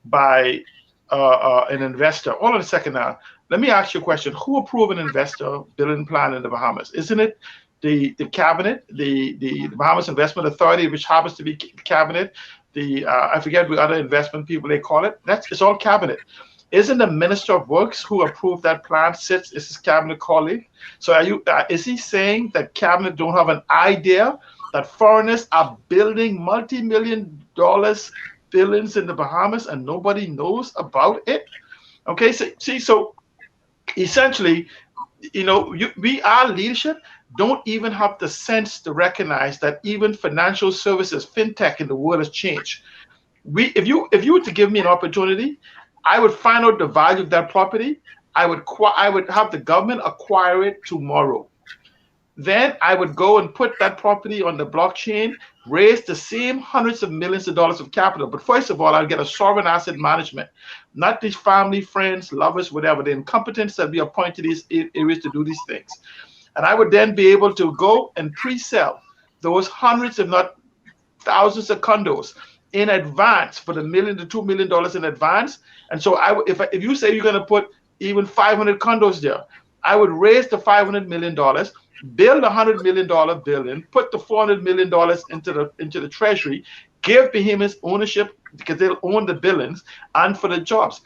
by an investor. Hold on a second now. Let me ask you a question. Who approved an investor building plan in the Bahamas? Isn't it the cabinet, the Bahamas Investment Authority, which happens to be cabinet, I forget what other investment people they call it. It's all cabinet. Isn't the Minister of Works who approved that plan is his cabinet colleague? So is he saying that cabinet don't have an idea that foreigners are building multi-million dollars buildings in the Bahamas and nobody knows about it? Okay, so essentially, our leadership don't even have the sense to recognize that even financial services, fintech in the world has changed. If you were to give me an opportunity, I would find out the value of that property. I would have the government acquire it tomorrow. Then I would go and put that property on the blockchain, raise the same hundreds of millions of dollars of capital. But first of all, I'll get a sovereign asset management, not these family, friends, lovers, whatever, the incompetents that we appoint to these areas to do these things. And I would then be able to go and pre-sell those hundreds, if not thousands of condos in advance for the $1 million to $2 million in advance. And so if you say you're going to put even 500 condos there, I would raise the $500 million, build a $100 million building, put the $400 million into the treasury, give behemoths ownership because they'll own the buildings and for the jobs.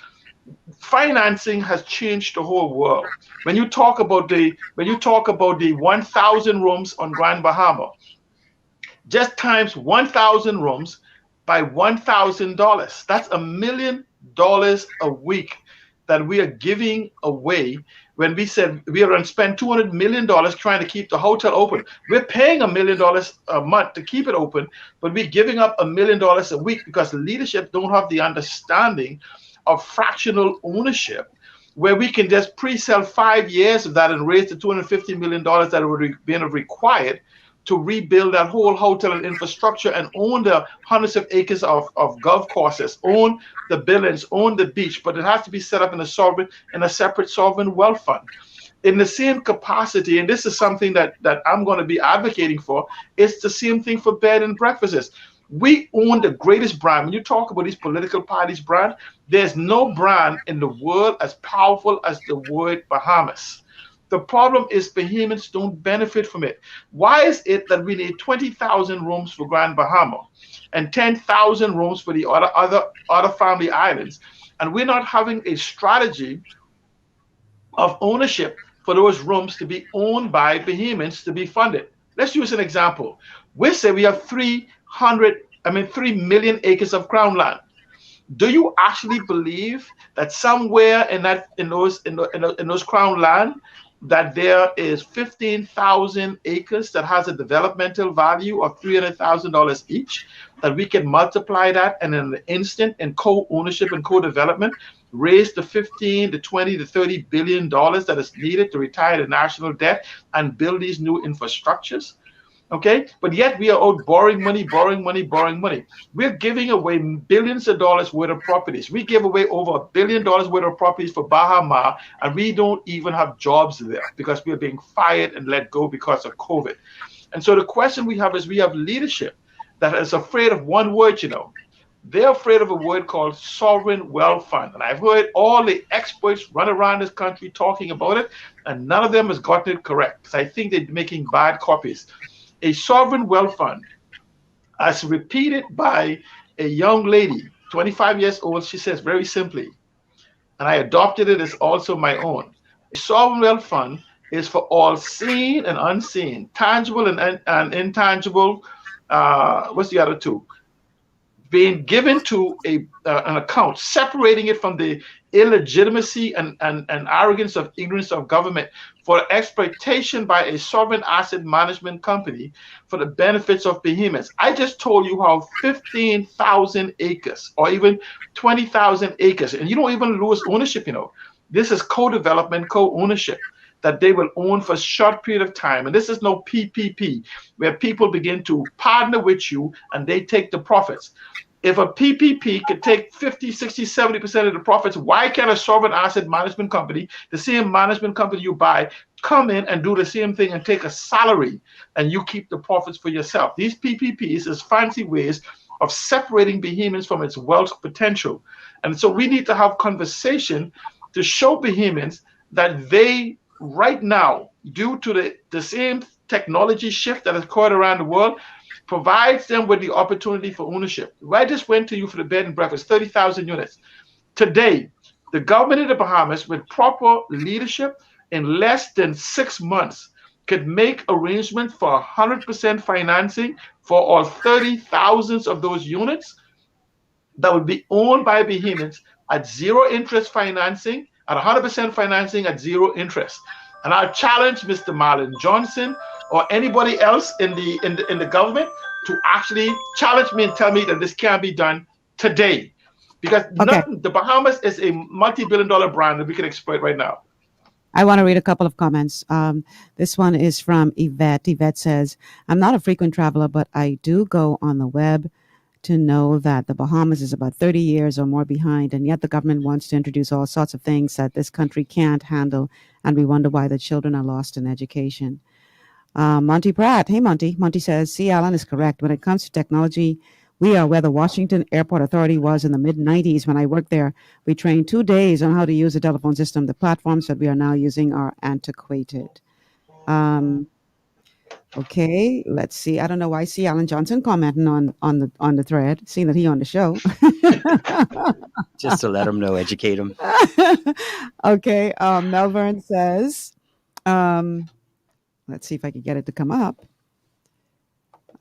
Financing has changed the whole world. When you talk about the 1,000 rooms on Grand Bahama, just times 1,000 rooms by $1,000. That's $1 million a week that we are giving away. When we said we are going to spend $200 million trying to keep the hotel open, we're paying $1 million a month to keep it open, but we're giving up $1 million a week because leadership don't have the understanding of fractional ownership, where we can just pre-sell 5 years of that and raise the $250 million that would be required to rebuild that whole hotel and infrastructure and own the hundreds of acres of golf courses, own the buildings, own the beach, but it has to be set up in a separate sovereign wealth fund. In the same capacity, and this is something that I'm going to be advocating for, it's the same thing for bed and breakfasts. We own the greatest brand. When you talk about these political parties' brand, there's no brand in the world as powerful as the word Bahamas. The problem is behemoths don't benefit from it. Why is it that we need 20,000 rooms for Grand Bahama and 10,000 rooms for the other family islands, and we're not having a strategy of ownership for those rooms to be owned by behemoths to be funded? Let's use an example. We say we have 3 million acres of crown land. Do you actually believe that somewhere in those crown land that there is 15,000 acres that has a developmental value of $300,000 each, that we can multiply that and in an instant in co-ownership and co-development raise the 15 to 20 to 30 billion dollars that is needed to retire the national debt and build these new infrastructures? Okay, but yet we are out borrowing money. We're giving away billions of dollars worth of properties. We give away over $1 billion worth of properties for Bahama, and we don't even have jobs there because we're being fired and let go because of COVID. And so the question we have is, we have leadership that is afraid of one word, They're afraid of a word called sovereign wealth fund. And I've heard all the experts run around this country talking about it, and none of them has gotten it correct because I think they're making bad copies. A sovereign wealth fund, as repeated by a young lady, 25 years old, she says very simply, and I adopted it as also my own. A sovereign wealth fund is for all seen and unseen, tangible and intangible, what's the other two? Being given to an account, separating it from the illegitimacy and arrogance of ignorance of government for exploitation by a sovereign asset management company for the benefits of behemoths. I just told you how 15,000 acres or even 20,000 acres, and you don't even lose ownership, This is co-development, co-ownership that they will own for a short period of time. And this is no PPP, where people begin to partner with you and they take the profits. If a PPP could take 50, 60, 70% of the profits, why can't a sovereign asset management company, the same management company you buy, come in and do the same thing and take a salary and you keep the profits for yourself? These PPPs is fancy ways of separating behemoths from its wealth potential. And so we need to have conversation to show behemoths that they right now, due to the same technology shift that has occurred around the world, provides them with the opportunity for ownership. I just went to you for the bed and breakfast, 30,000 units. Today, the government of the Bahamas, with proper leadership, in less than 6 months, could make arrangements for 100% financing for all 30,000 of those units that would be owned by behemoths at zero interest financing, at 100% financing at zero interest. And I challenge Mr. Marlon Johnson or anybody else in the government to actually challenge me and tell me that this can't be done today. Because the Bahamas is a multi-billion-dollar brand that we can exploit right now. I want to read a couple of comments. This one is from Yvette. Yvette says, I'm not a frequent traveler, but I do go on the web to know that the Bahamas is about 30 years or more behind, and yet the government wants to introduce all sorts of things that this country can't handle, and we wonder why the children are lost in education. Monty Pratt. Hey, Monty. Monty says, C. Allen is correct. When it comes to technology, we are where the Washington Airport Authority was in the mid-90s when I worked there. We trained 2 days on how to use a telephone system. The platforms that we are now using are antiquated. Okay, let's see. I don't know why C. Allen Johnson commenting on the thread, seeing that he on the show. Just to let him know, educate him. Okay, Melbourne says, let's see if I can get it to come up.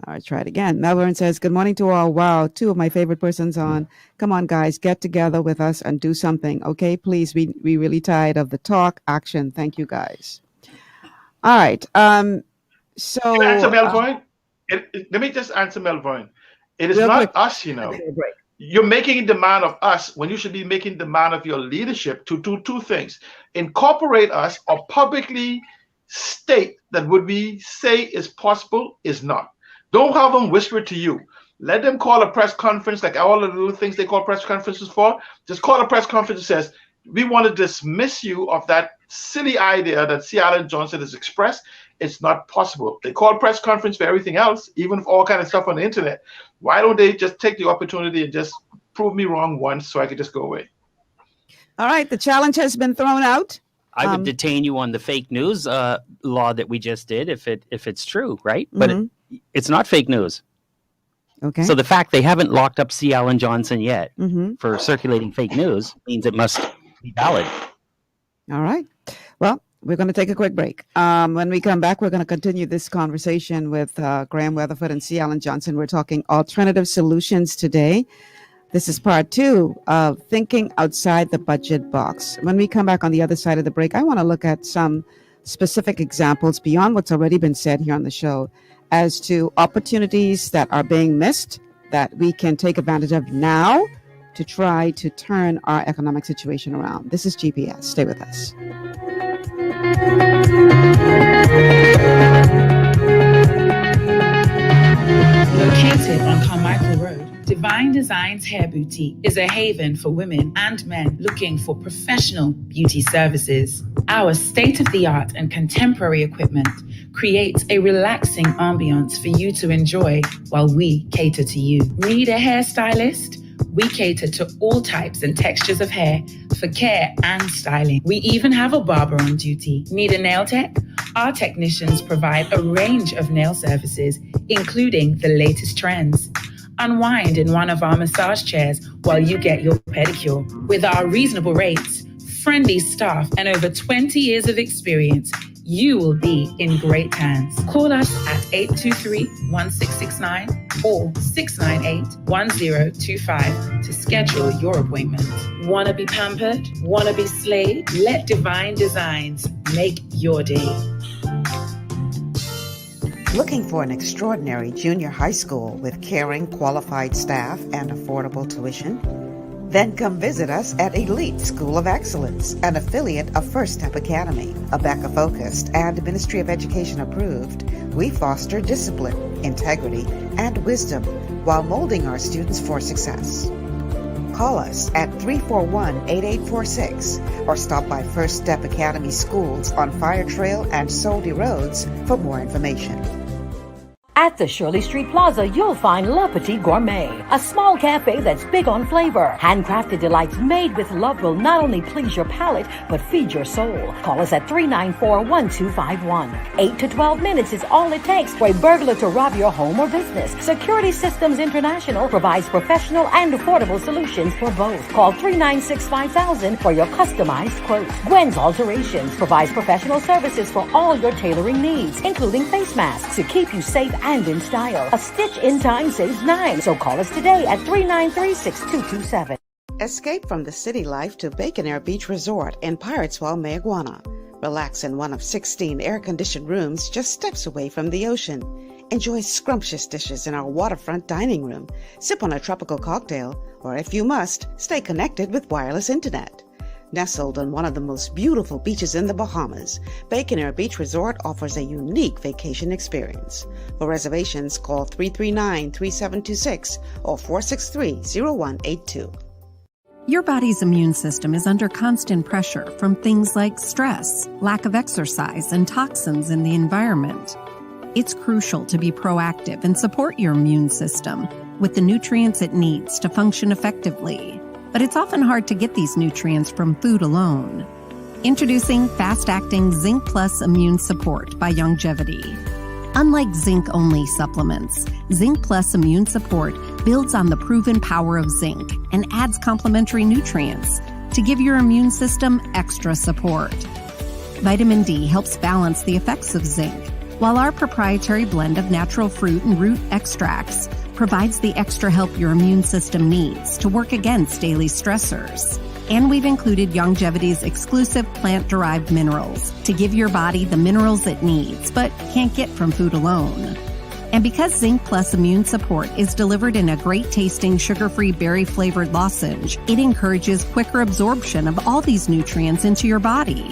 All right, try it again. Melbourne says, good morning to all. Wow, 2 of my favorite persons on. Come on, guys, get together with us and do something. Okay, please, we really tired of the talk. Action. Thank you, guys. All right. So Can I answer Melbourne? Let me just answer Melbourne. It is not us, You're making a demand of us when you should be making demand of your leadership to do 2 things. Incorporate us or publicly state that what we say is possible is not. Don't have them whisper to you. Let them call a press conference, like all the little things they call press conferences for. Just call a press conference that says, we want to dismiss you of that silly idea that C. Allen Johnson has expressed. It's not possible. They call press conference for everything else, even for all kind of stuff on the internet. Why don't they just take the opportunity and just prove me wrong once so I could just go away? All right, the challenge has been thrown out. I would detain you on the fake news law that we just did if it's true, right? But it's not fake news. Okay. So the fact they haven't locked up C. Allen Johnson yet for circulating fake news means it must be valid. All right. Well, we're going to take a quick break. When we come back, we're going to continue this conversation with Graham Weatherford and C. Allen Johnson. We're talking alternative solutions today. This is part 2 of thinking outside the budget box. When we come back on the other side of the break, I want to look at some specific examples beyond what's already been said here on the show as to opportunities that are being missed that we can take advantage of now to try to turn our economic situation around. This is GPS. Stay with us. Located on Carmichael Road, Divine Designs Hair Boutique is a haven for women and men looking for professional beauty services. Our state-of-the-art and contemporary equipment creates a relaxing ambiance for you to enjoy while we cater to you. Need a hairstylist? We cater to all types and textures of hair for care and styling. We even have a barber on duty. Need a nail tech? Our technicians provide a range of nail services, including the latest trends. Unwind in one of our massage chairs while you get your pedicure. With our reasonable rates, friendly staff, and over 20 years of experience, you will be in great hands. Call us at 823-1669 or 698-1025 to schedule your appointment. Want to be pampered? Want to be slayed? Let Divine Designs make your day. Looking for an extraordinary junior high school with caring, qualified staff and affordable tuition? Then come visit us at Elite School of Excellence, an affiliate of First Step Academy. ABECA-focused and Ministry of Education approved, we foster discipline, integrity, and wisdom while molding our students for success. Call us at 341-8846 or stop by First Step Academy Schools on Fire Trail and Soldy Roads for more information. At the Shirley Street Plaza, you'll find Le Petit Gourmet, a small cafe that's big on flavor. Handcrafted delights made with love will not only please your palate, but feed your soul. Call us at 394-1251. 8 to 12 minutes is all it takes for a burglar to rob your home or business. Security Systems International provides professional and affordable solutions for both. Call 396-5000 for your customized quote. Gwen's Alterations provides professional services for all your tailoring needs, including face masks to keep you safe and in style. A stitch in time saves 9. So call us today at 393-6227. Escape from the city life to Bacon Air Beach Resort in Pirateswell, Mayaguana. Relax in one of 16 air-conditioned rooms just steps away from the ocean. Enjoy scrumptious dishes in our waterfront dining room. Sip on a tropical cocktail, or if you must, stay connected with wireless internet. Nestled on one of the most beautiful beaches in the Bahamas, Bacon Air Beach Resort offers a unique vacation experience. For reservations, call 339-3726 or 463-0182. Your body's immune system is under constant pressure from things like stress, lack of exercise, and toxins in the environment. It's crucial to be proactive and support your immune system with the nutrients it needs to function effectively. But it's often hard to get these nutrients from food alone. Introducing fast-acting Zinc Plus Immune Support by Longevity. Unlike zinc-only supplements, Zinc Plus Immune Support builds on the proven power of zinc and adds complementary nutrients to give your immune system extra support. Vitamin D helps balance the effects of zinc, while our proprietary blend of natural fruit and root extracts provides the extra help your immune system needs to work against daily stressors. And we've included Longevity's exclusive plant-derived minerals to give your body the minerals it needs, but can't get from food alone. And because Zinc Plus Immune Support is delivered in a great-tasting, sugar-free, berry-flavored lozenge, it encourages quicker absorption of all these nutrients into your body.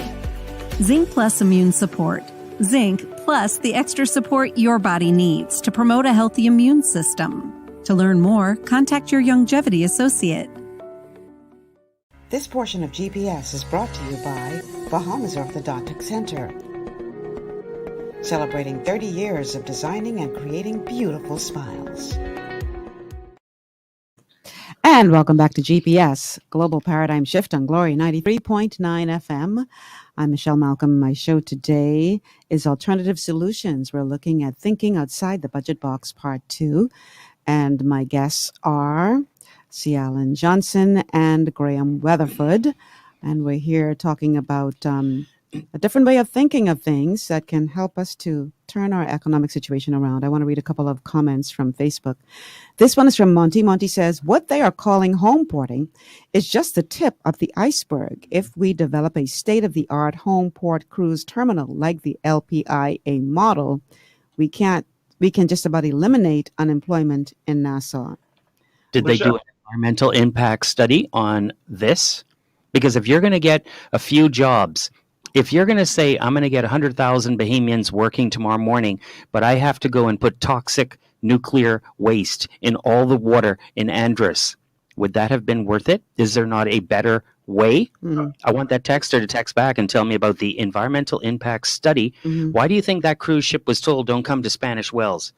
Zinc Plus Immune Support. Zinc plus the extra support your body needs to promote a healthy immune system. To learn more, contact your Longevity associate. This portion of GPS is brought to you by Bahamas Orthodontic Center, celebrating 30 years of designing and creating beautiful smiles. And welcome back to GPS, Global Paradigm Shift on Glory 93.9 FM. I'm Michelle Malcolm. My show today is Alternative Solutions. We're looking at thinking outside the budget box, part 2. And my guests are C. Alan Johnson and Graham Weatherford. And we're here talking about a different way of thinking of things that can help us to turn our economic situation around. I want to read a couple of comments from Facebook. This one is from Monty. Monty says, what they are calling home porting is just the tip of the iceberg. If we develop a state-of-the-art home port cruise terminal like the LPIA model, we can just about eliminate unemployment in Nassau. Did they do an environmental impact study on this? Because if you're going to get a few jobs, if you're going to say, I'm going to get 100,000 Bahamians working tomorrow morning, but I have to go and put toxic nuclear waste in all the water in Andros, would that have been worth it? Is there not a better way? I want that texter to text back and tell me about the environmental impact study. Why do you think that cruise ship was told, don't come to Spanish Wells?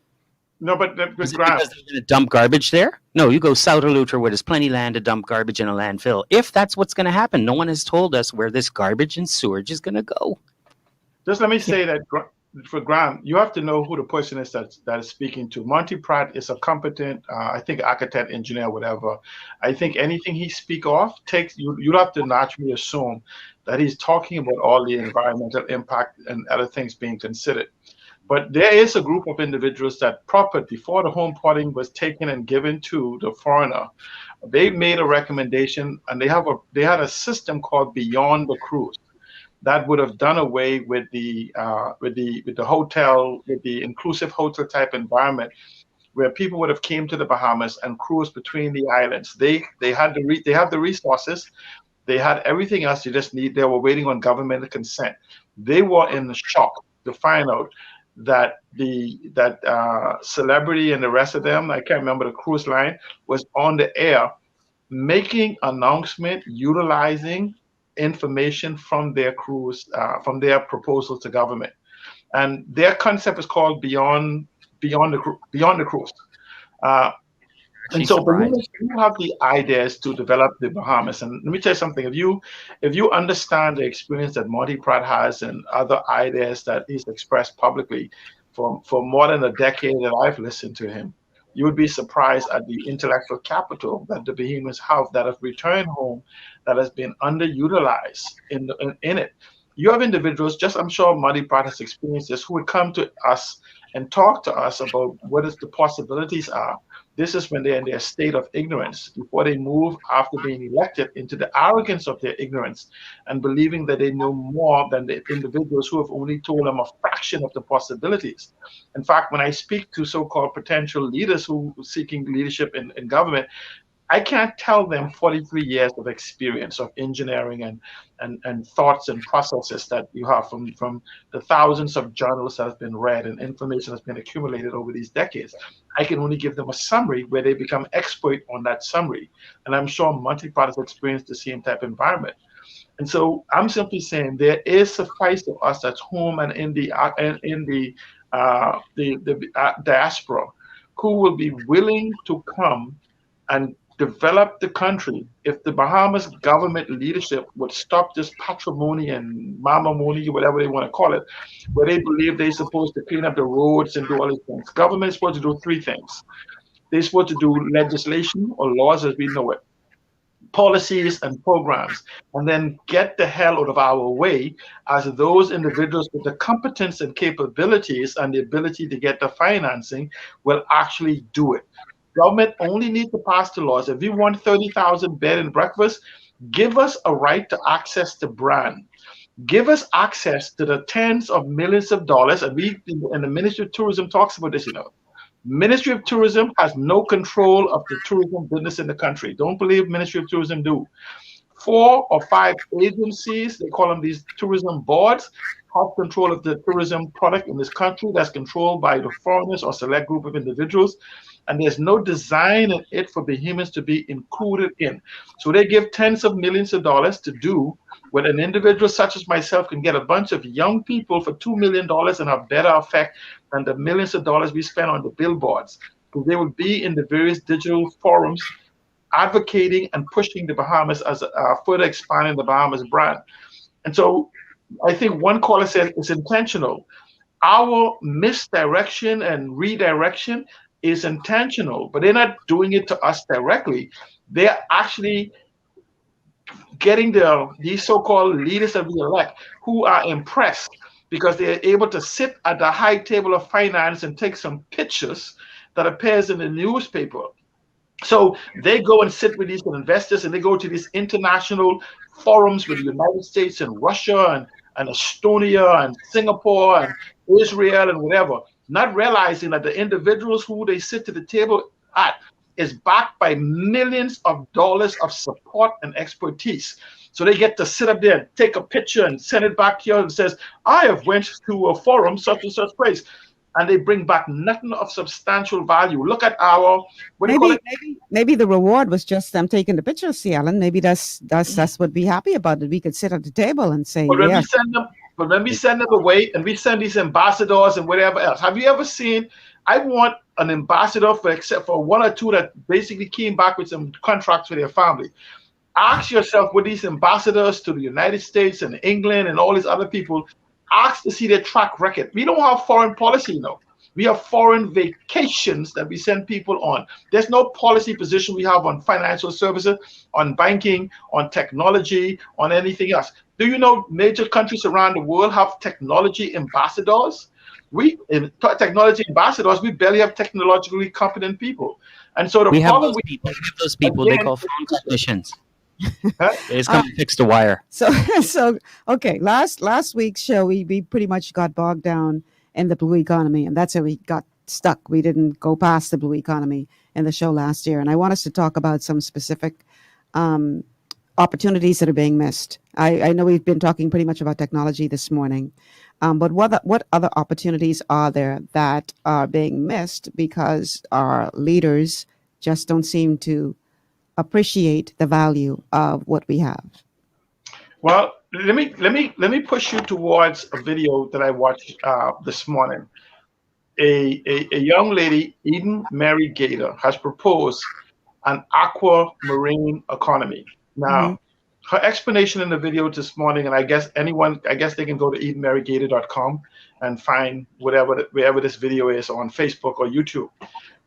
No, but is it because they're going to dump garbage there? No, you go south of Luther where there's plenty of land to dump garbage in a landfill. If that's what's going to happen, no one has told us where this garbage and sewage is going to go. Just let me say that for Graham, you have to know who the person is that is speaking to. Monty Pratt is a competent, I think, architect, engineer, whatever. I think anything he speak of you'll have to naturally assume that he's talking about all the environmental impact and other things being considered. But there is a group of individuals that before the home porting was taken and given to the foreigner, they made a recommendation, and they had a system called Beyond the Cruise that would have done away with the hotel, with the inclusive hotel type environment, where people would have came to the Bahamas and cruised between the islands. They have the resources, they had everything else. They were waiting on governmental consent. They were in shock to find out that Celebrity and the rest of them, I can't remember the cruise line, was on the air making announcement utilizing information from their cruise, from their proposal to government. And their concept is called Beyond the Cruise. And so you have the ideas to develop the Bahamas. And let me tell you something. If you understand the experience that Monty Pratt has and other ideas that he's expressed publicly for more than a decade that I've listened to him, you would be surprised at the intellectual capital that the Bahamians have that have returned home that has been underutilized in it. You have individuals, I'm sure Monty Pratt has experienced this, who would come to us and talk to us about what the possibilities are. This is when they're in their state of ignorance, before they move after being elected into the arrogance of their ignorance and believing that they know more than the individuals who have only told them a fraction of the possibilities. In fact, when I speak to so-called potential leaders who are seeking leadership in government, I can't tell them 43 years of experience of engineering and thoughts and processes that you have from the thousands of journals that have been read and information that's been accumulated over these decades. I can only give them a summary where they become expert on that summary. And I'm sure multi-products experience the same type of environment. And so I'm simply saying there is suffice of us that's home and in the diaspora who will be willing to come and develop the country if the Bahamas government leadership would stop this patrimony and mamamony, whatever they want to call it, where they believe they're supposed to clean up the roads and do all these things. Government is supposed to do three things. They're supposed to do legislation or laws as we know it, policies and programs, and then get the hell out of our way as those individuals with the competence and capabilities and the ability to get the financing will actually do it. Government only needs to pass the laws. If we want 30,000 bed and breakfast, give us a right to access the brand. Give us access to the tens of millions of dollars. And the Ministry of Tourism talks about this, Ministry of Tourism has no control of the tourism business in the country. Don't believe Ministry of Tourism do. 4 or 5 agencies, they call them these tourism boards, have control of the tourism product in this country that's controlled by the foreigners or select group of individuals. And there's no design in it for Bahamians to be included in. So they give tens of millions of dollars to do what an individual such as myself can get a bunch of young people for $2 million and have better effect than the millions of dollars we spend on the billboards. Because they will be in the various digital forums advocating and pushing the Bahamas as further expanding the Bahamas brand. And so I think one caller said it's intentional. Our misdirection and redirection is intentional, but they're not doing it to us directly. They're actually getting these so-called leaders that we elect who are impressed because they're able to sit at the high table of finance and take some pictures that appears in the newspaper. So they go and sit with these investors and they go to these international forums with the United States and Russia and Estonia and Singapore and Israel and whatever, not realizing that the individuals who they sit to the table at is backed by millions of dollars of support and expertise. So they get to sit up there and take a picture and send it back here and says, I have went to a forum such and such place. And they bring back nothing of substantial value. Look at our maybe the reward was just them taking the picture, see, Alan. Maybe that's what we'd be happy about it. We could sit at the table and say, but when we send them away and we send these ambassadors and whatever else, have you ever seen? I want an ambassador except for 1 or 2 that basically came back with some contracts for their family. Ask yourself, with these ambassadors to the United States and England and all these other people, ask to see their track record. We don't have foreign policy, We have foreign vacations that we send people on. There's no policy position we have on financial services, on banking, on technology, on anything else. Do you know major countries around the world have technology ambassadors? In technology ambassadors, we barely have technologically competent people. And so we have those people, they call phone technicians. They just come and fix the wire. So okay. Last week's show, we pretty much got bogged down in the blue economy, and that's how we got stuck. We didn't go past the blue economy in the show last year, and I want us to talk about some specific opportunities that are being missed. I know we've been talking pretty much about technology this morning, but what other opportunities are there that are being missed because our leaders just don't seem to appreciate the value of what we have? Well, let me push you towards a video that I watched this morning. A young lady, Eden Mary Gator, has proposed an aquamarine economy. Now, her explanation in the video this morning, and I guess they can go to EdenMaryGator.com and find wherever this video is on Facebook or YouTube.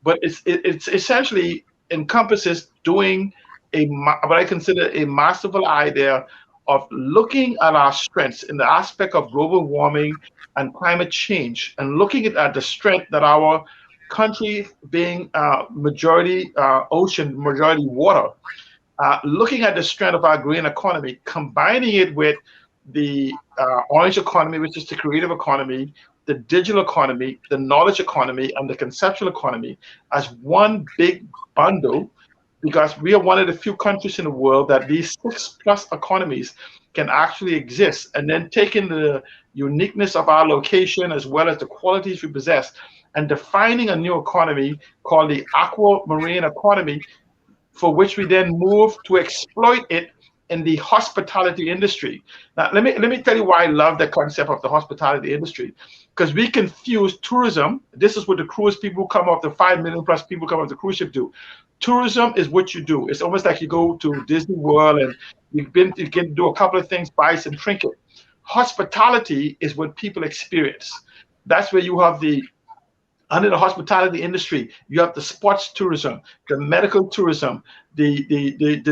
But it's essentially encompasses doing what I consider a masterful idea of looking at our strengths in the aspect of global warming and climate change, and looking at the strength that our country being majority ocean, majority water, looking at the strength of our green economy, combining it with the orange economy, which is the creative economy, the digital economy, the knowledge economy, and the conceptual economy as one big bundle, because we are one of the few countries in the world that these 6+ economies can actually exist. And then taking the uniqueness of our location as well as the qualities we possess and defining a new economy called the aquamarine economy, for which we then move to exploit it in the hospitality industry. Now, let me tell you why I love the concept of the hospitality industry, because we confuse tourism. This is what the cruise people who come off, the 5 million plus people who come off the cruise ship do. Tourism is what you do. It's almost like you go to Disney World and you can do a couple of things, buy some trinket. Hospitality is what people experience. That's where you have under the hospitality industry, you have the sports tourism, the medical tourism, the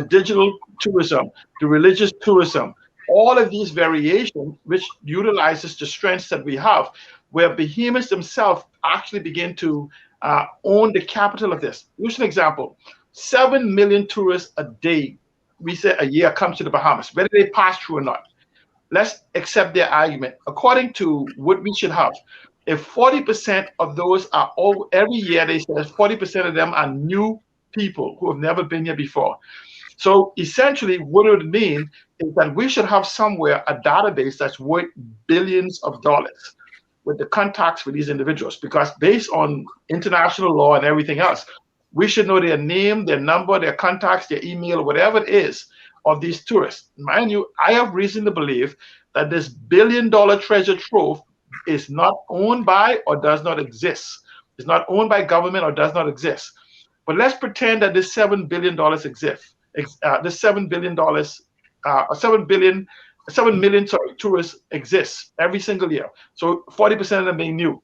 digital tourism, the religious tourism, all of these variations, which utilizes the strengths that we have, where behemoths themselves actually begin to own the capital of this. Use an example. 7 million tourists a day, we say a year, comes to the Bahamas, whether they pass through or not. Let's accept their argument. According to what we should have, if 40% of those are every year, they say 40% of them are new people who have never been here before. So essentially, what it would mean is that we should have somewhere a database that's worth billions of dollars with the contacts for these individuals, because based on international law and everything else, we should know their name, their number, their contacts, their email, whatever it is of these tourists. Mind you, I have reason to believe that this billion-dollar treasure trove is not owned by or does not exist. It's not owned by government or does not exist. But let's pretend that this $7 billion exists. This $7 million tourists exists every single year. So 40% of them being new.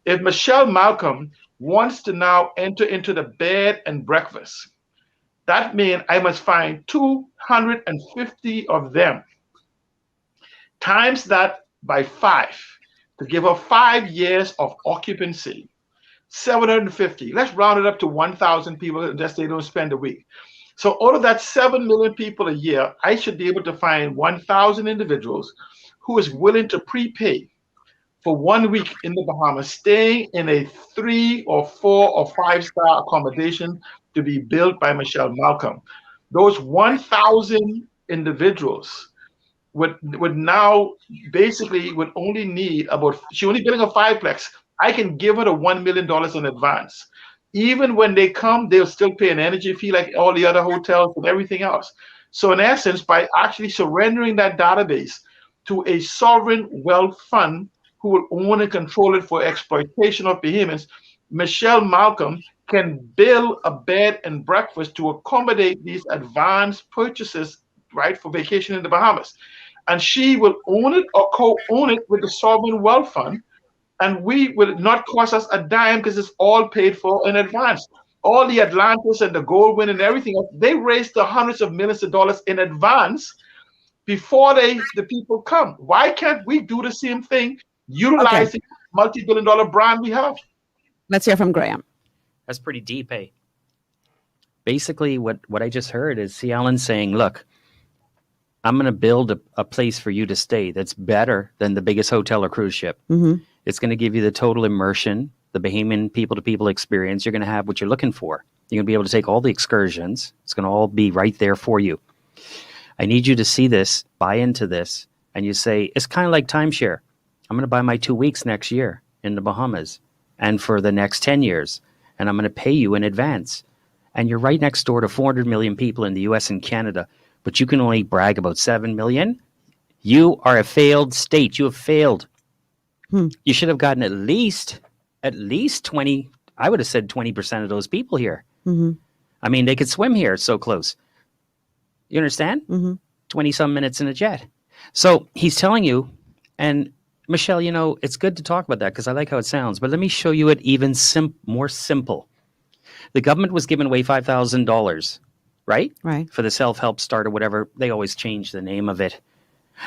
If Michelle Malcolm wants to now enter into the bed and breakfast, that means I must find 250 of them, times that by 5, to give her 5 years of occupancy. 750. Let's round it up to 1,000 people unless they don't spend a week. So out of that 7 million people a year, I should be able to find 1,000 individuals who is willing to prepay for 1 week in the Bahamas, staying in a 3 or 4 or 5-star accommodation to be built by Michelle Malcolm. Those 1,000 individuals would now basically would only need she only building a 5-plex. I can give her the $1 million in advance. Even when they come, they'll still pay an energy fee like all the other hotels and everything else. So in essence, by actually surrendering that database to a sovereign wealth fund who will own and control it for exploitation of behemoths, Michelle Malcolm can build a bed and breakfast to accommodate these advanced purchases, right, for vacation in the Bahamas. And she will own it or co-own it with the sovereign wealth fund, and we will not cost us a dime because it's all paid for in advance. All the Atlantis and the Goldwind and everything else, they raise the hundreds of millions of dollars in advance before the people come. Why can't we do the same thing, utilizing multi-billion-dollar brand we have? Let's hear from Graham. That's pretty deep, eh? Basically, what I just heard is C. Allen saying, look, I'm going to build a place for you to stay that's better than the biggest hotel or cruise ship. Mm-hmm. It's going to give you the total immersion, the Bahamian people-to-people experience. You're going to have what you're looking for. You're going to be able to take all the excursions. It's going to all be right there for you. I need you to see this, buy into this, and you say, it's kind of like timeshare. I'm going to buy my 2 weeks next year in the Bahamas and for the next 10 years, and I'm going to pay you in advance. And you're right next door to 400 million people in the U.S. and Canada, but you can only brag about 7 million. You are a failed state. You have failed. You should have gotten at least 20, I would have said 20% of those people here. Mm-hmm. I mean, they could swim here. It's so close. You understand? Mm-hmm. 20 some minutes in a jet. So he's telling you, and Michelle, you know, it's good to talk about that because I like how it sounds, but let me show you it even more simple. The government was giving away $5,000, right? Right. For the self-help start or whatever. They always change the name of it.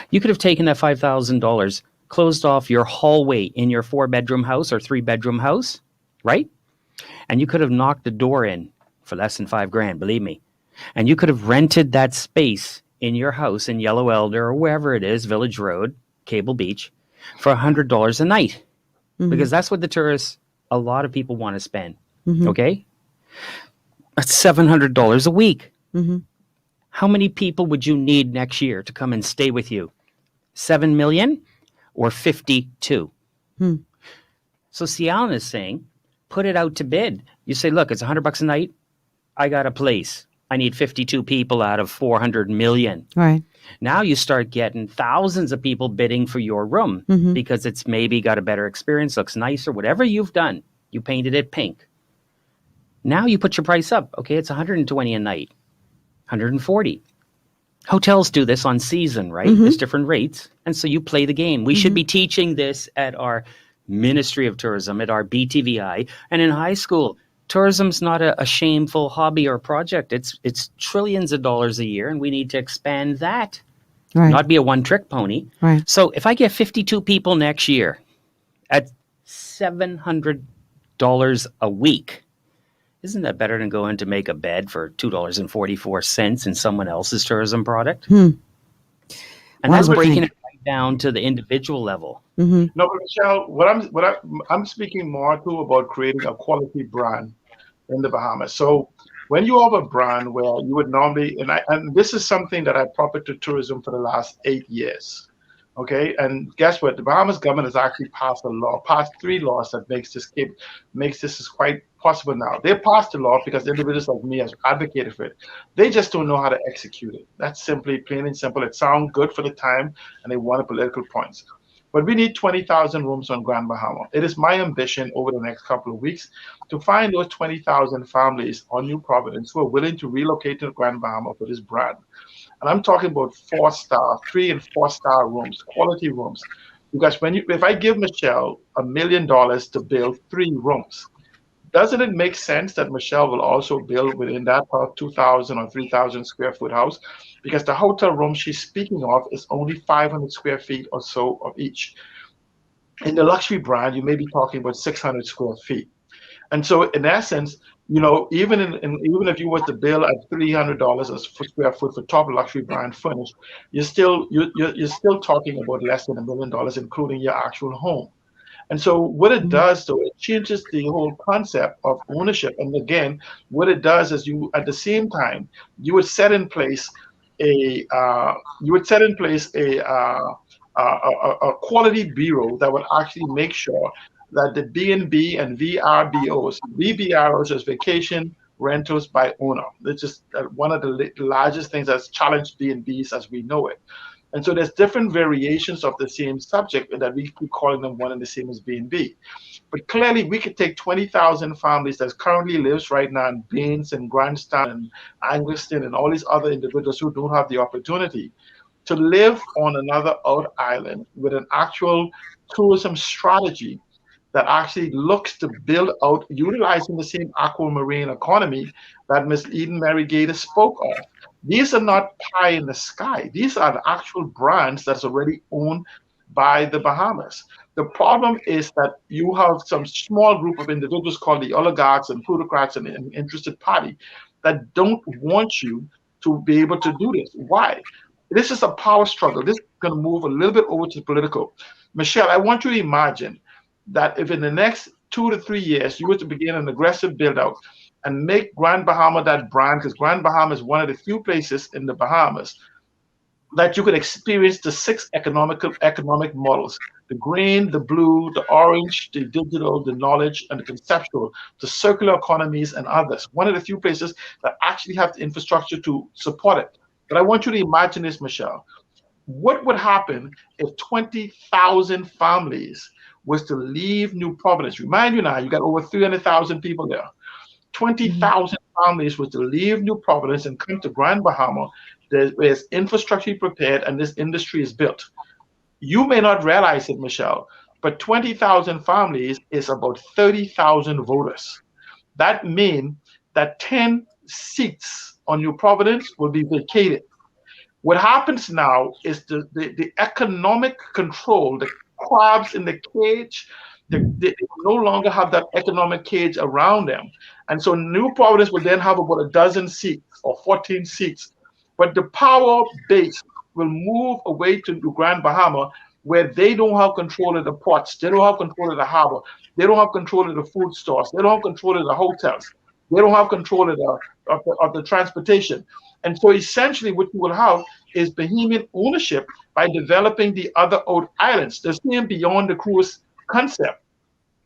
You could have taken that $5,000, closed off your hallway in your 4-bedroom house or 3-bedroom house, right? And you could have knocked the door in for less than $5,000, believe me. And you could have rented that space in your house in Yellow Elder or wherever it is, Village Road, Cable Beach, for $100 a night. Because that's what the tourists, a lot of people want to spend. Okay? That's $700 a week. Mm-hmm. How many people would you need next year to come and stay with you? 7 million or 52? So Cialan is saying, put it out to bid. You say, look, it's $100 a night. I got a place. I need 52 people out of 400 million. Right. Now you start getting thousands of people bidding for your room because it's maybe got a better experience, looks nicer, whatever you've done. You painted it pink. Now you put your price up. Okay, it's 120 a night, 140. Hotels do this on season, right? There's different rates. And so you play the game. We should be teaching this at our Ministry of Tourism, at our BTVI, and in high school. Tourism's not a shameful hobby or project. It's trillions of dollars a year, and we need to expand that, not be a one-trick pony. Right. So if I get 52 people next year at $700 a week, isn't that better than going to make a bed for $2.44 in someone else's tourism product? And that's breaking it right down to the individual level. No, but Michelle, what I'm speaking more to about creating a quality brand in the Bahamas. So when you have a brand where you would normally, and this is something that I propped to tourism for the last 8 years. Okay, and guess what? The Bahamas government has actually passed 3 laws that makes this quite possible now. They passed the law because individuals like me have advocated for it. They just don't know how to execute it. That's simply plain and simple. It sounds good for the time, and they want political points. But we need 20,000 rooms on Grand Bahama. It is my ambition over the next couple of weeks to find those 20,000 families on New Providence who are willing to relocate to Grand Bahama for this brand. And I'm talking about 4-star, 3- and 4-star rooms, quality rooms. Because if I give Michelle $1 million to build 3 rooms, doesn't it make sense that Michelle will also build within that 2,000 or 3,000 square foot house? Because the hotel room she's speaking of is only 500 square feet or so of each. In the luxury brand, you may be talking about 600 square feet. And so in essence, even if you were to bill at $300 a square foot for top luxury brand furnished, you're still talking about less than $1 million, including your actual home. And so what it does, though, it changes the whole concept of ownership. And again, what it does is at the same time, you would set in place a quality bureau that would actually make sure that the B&B and VRBOs, VBROs is vacation rentals by owner. It's just one of the largest things that's challenged B&Bs as we know it. And so there's different variations of the same subject that we keep calling them one and the same as B&B. But clearly we could take 20,000 families that currently lives right now in Baines and Grandstand and Angliston and all these other individuals who don't have the opportunity to live on another out island with an actual tourism strategy that actually looks to build out utilizing the same aquamarine economy that Ms. Eden Mary Gator spoke of. These are not pie in the sky. These are the actual brands that's already owned by the Bahamas. The problem is that you have some small group of individuals called the oligarchs and plutocrats and an interested party that don't want you to be able to do this. Why? This is a power struggle. This is going to move a little bit over to political. Michelle, I want you to imagine that if in the next 2 to 3 years you were to begin an aggressive build out and make Grand Bahama that brand, because Grand Bahama is one of the few places in the Bahamas that you could experience the 6 economic models: the green, the blue, the orange, the digital, the knowledge, and the conceptual, the circular economies, and others. One of the few places that actually have the infrastructure to support it. But I want you to imagine this, Michelle. What would happen if 20,000 families was to leave New Providence? Remind you now, you got over 300,000 people there. 20,000 families was to leave New Providence and come to Grand Bahama. There's infrastructure prepared and this industry is built. You may not realize it, Michelle, but 20,000 families is about 30,000 voters. That means that 10 seats on New Providence will be vacated. What happens now is the economic control, the crabs in the cage, they no longer have that economic cage around them. And so New Providence will then have about 12 seats or 14 seats. But the power base will move away to Grand Bahama, where they don't have control of the ports. They don't have control of the harbor. They don't have control of the food stores. They don't have control of the hotels. They don't have control of the transportation. And so essentially what you will have is Bahamian ownership by developing the other old islands. The same beyond the cruise concept,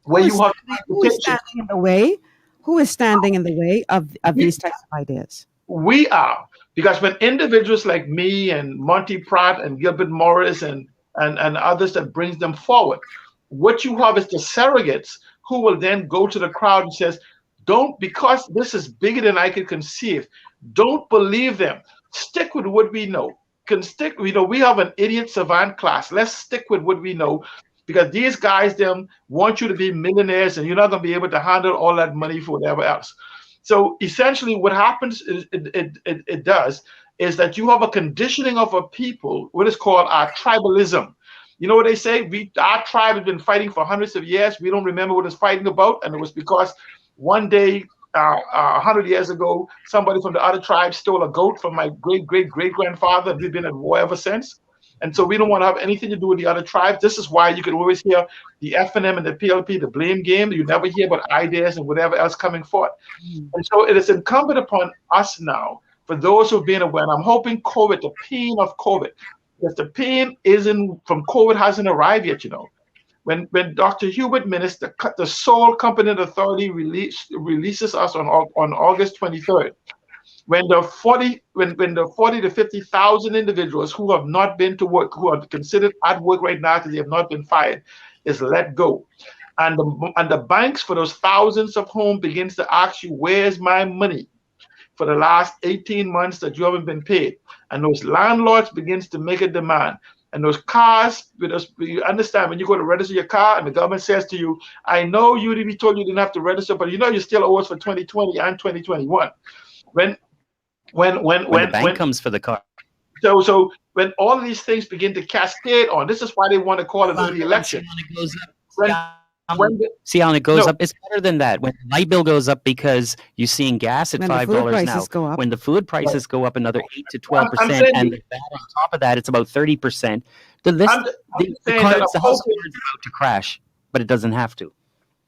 where you have who is standing in the way? Who is standing in the way of these types of ideas? We are, because when individuals like me and Monty Pratt and Gilbert Morris and others that brings them forward, what you have is the surrogates who will then go to the crowd and says, don't, because this is bigger than I could conceive, don't believe them. Stick with what we know. We have an idiot savant class. Let's stick with what we know, because these guys them want you to be millionaires and you're not going to be able to handle all that money for whatever else. So essentially what happens is it does is that you have a conditioning of a people, what is called our tribalism. You know what they say? Our tribe has been fighting for hundreds of years. We don't remember what it's fighting about. And it was because one day, 100 years ago, somebody from the other tribe stole a goat from my great-great-great-grandfather, and we've been at war ever since. And so we don't want to have anything to do with the other tribes. This is why you can always hear the FNM and the PLP, the blame game. You never hear about ideas and whatever else coming forth. And so it is incumbent upon us now, for those who've been aware, and I'm hoping COVID, the pain of COVID, because the pain from COVID hasn't arrived yet, you know. When Dr. Hubert Minnis, the sole competent authority, releases us on August 23rd, when the 40 to 50,000 individuals who have not been to work, who are considered at work right now because they have not been fired, is let go, and the banks for those thousands of homes begins to ask you, where's my money for the last 18 months that you haven't been paid, and those landlords begins to make a demand. And those cars, you understand, when you go to register your car and the government says to you, I know we told you didn't have to register, but you know you still owe us for 2020 and 2021. When the bank comes for the car. So when all of these things begin to cascade on, this is why they want to call it the election. See how it goes up? It's better than that. When the light bill goes up because you're seeing gas at $5 now. When the food prices go up another 8 to 12%, and on top of that, it's about 30%. The house cards are about to crash, but it doesn't have to.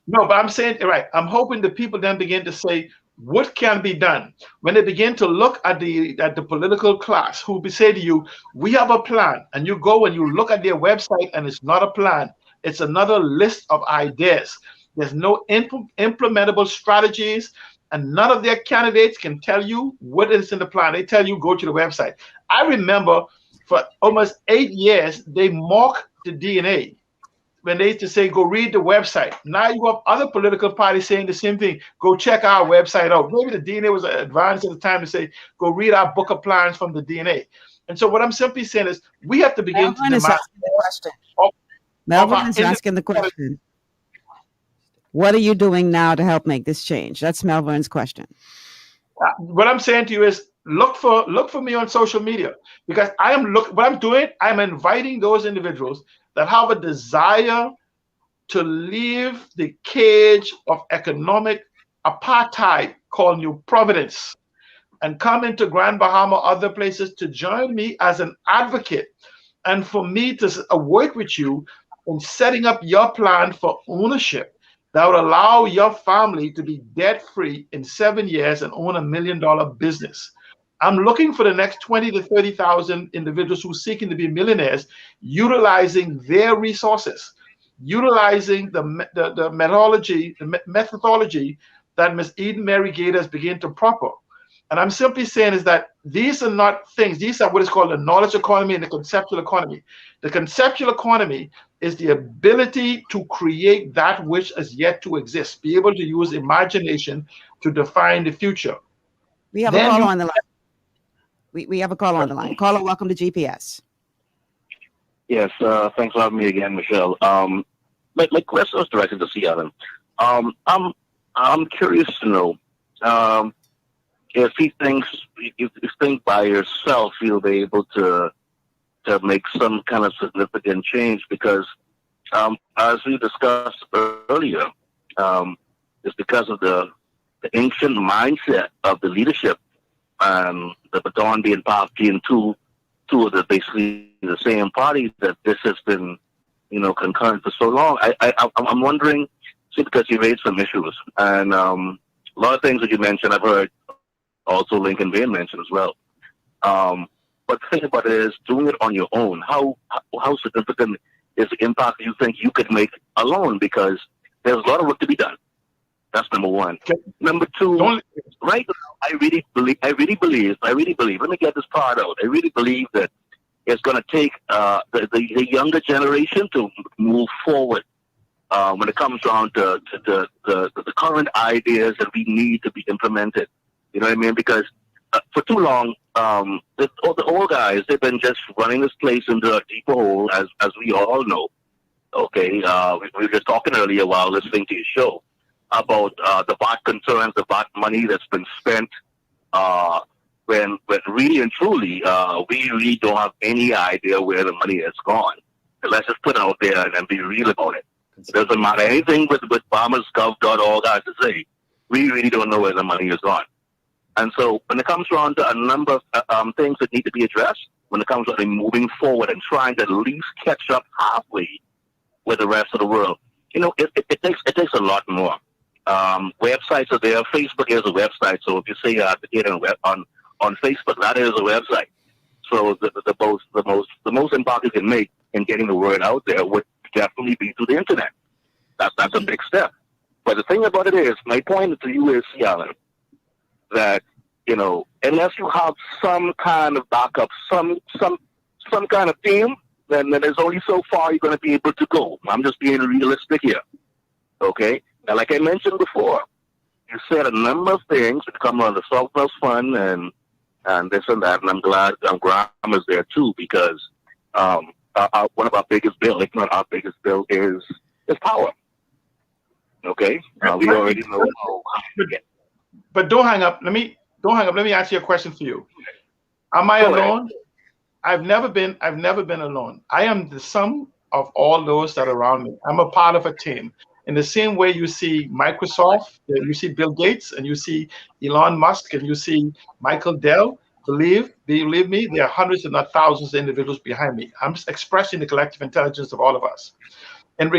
No, but I'm saying, right, I'm hoping the people then begin to say, what can be done? When they begin to look at the political class, who will say to you, we have a plan, and you go and you look at their website and it's not a plan. It's another list of ideas. There's no implementable strategies, and none of their candidates can tell you what is in the plan. They tell you, go to the website. I remember for almost 8 years, they mocked the DNA when they used to say, go read the website. Now you have other political parties saying the same thing. Go check our website out. Maybe the DNA was advanced at the time to say, go read our book of plans from the DNA. And so what I'm simply saying is we have to begin to demand. Melvin is asking the question. What are you doing now to help make this change? That's Melvin's question. What I'm saying to you is look for me on social media, because what I'm doing, I'm inviting those individuals that have a desire to leave the cage of economic apartheid called New Providence and come into Grand Bahama, other places, to join me as an advocate, and for me to work with you in setting up your plan for ownership that would allow your family to be debt-free in 7 years and own $1 million business. I'm looking for the next 20 to 30,000 individuals who are seeking to be millionaires, utilizing their resources, utilizing the methodology that Ms. Eden Mary Gator has begun to proper. And I'm simply saying is that these are not things, these are what is called the knowledge economy and the conceptual economy. The conceptual economy is the ability to create that which is yet to exist, be able to use imagination to define the future. We have a call on the line. We have a call on the line. Caller, welcome to GPS. Yes, thanks for having me again, Michelle. My question is directed to C. Allen. I'm curious to know if he thinks, if you think by yourself you'll be able to make some kind of significant change, because as we discussed earlier, it's because of the ancient mindset of the leadership and the baton being passed in two of the basically the same parties, that this has been, concurrent for so long. I'm wondering, see, because you raised some issues, and A lot of things that you mentioned, I've heard also Lincoln Bain mention as well. But the thing about it is doing it on your own. How significant is the impact you think you could make alone? Because there's a lot of work to be done. That's number one. Okay. Number two, right now, I really believe, let me get this part out. I really believe that it's going to take the younger generation to move forward when it comes down to the current ideas that we need to be implemented. You know what I mean? Because for too long, the old guys, they've been just running this place into a deeper hole, as we all know. Okay, we were just talking earlier while listening to your show about the VAT concerns, the VAT money that's been spent, when really and truly, we really don't have any idea where the money has gone. And let's just put it out there and be real about it. It doesn't matter anything with farmersgov.org has to say. We really don't know where the money is gone. And so when it comes around to a number of things that need to be addressed, when it comes to moving forward and trying to at least catch up halfway with the rest of the world, you know, it takes a lot more. Websites are there. Facebook is a website. So if you say you're advocating on Facebook, that is a website. So the most impact you can make in getting the word out there would definitely be through the internet. That's a big step. But the thing about it is, my point to you is, Alan, that, you know, unless you have some kind of backup, some kind of team, then there's only so far you're going to be able to go. I'm just being realistic here. Okay? Now, like I mentioned before, you said a number of things that come on the Southwest Fund and this and that, and I'm glad Graham is there too, because one of our biggest bills, if not our biggest bill, is power. Okay? We already know how to get. But don't hang up. Let me ask you a question for you. Am I alone? I've never been alone. I am the sum of all those that are around me. I'm a part of a team. In the same way you see Microsoft, you see Bill Gates, and you see Elon Musk, and you see Michael Dell, believe me, there are hundreds if not thousands of individuals behind me. I'm expressing the collective intelligence of all of us. And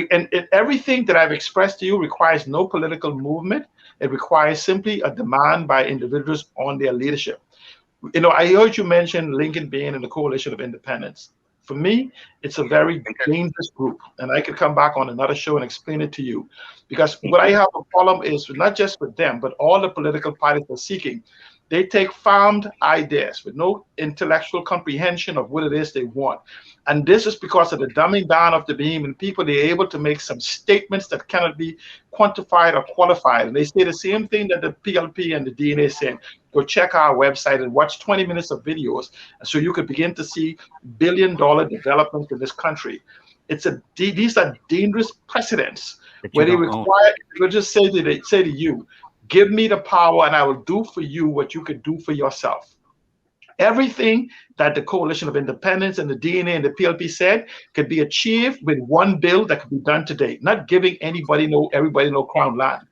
everything that I've expressed to you requires no political movement. It requires simply a demand by individuals on their leadership. You know, I heard you mention Lincoln Bain and the Coalition of Independence. For me, it's a very dangerous group, and I could come back on another show and explain it to you. Because what I have a problem is not just with them, but all the political parties are seeking. They take farmed ideas with no intellectual comprehension of what it is they want. And this is because of the dumbing down of the beam, and people, they're able to make some statements that cannot be quantified or qualified. And they say the same thing that the PLP and the DNA saying. Go check our website and watch 20 minutes of videos, so you could begin to see billion-dollar development in this country. These are dangerous precedents where they require, they'll just say to you, give me the power and I will do for you what you could do for yourself. Everything that the Coalition of Independence and the DNA and the PLP said could be achieved with one bill that could be done today, not giving everybody no crown land.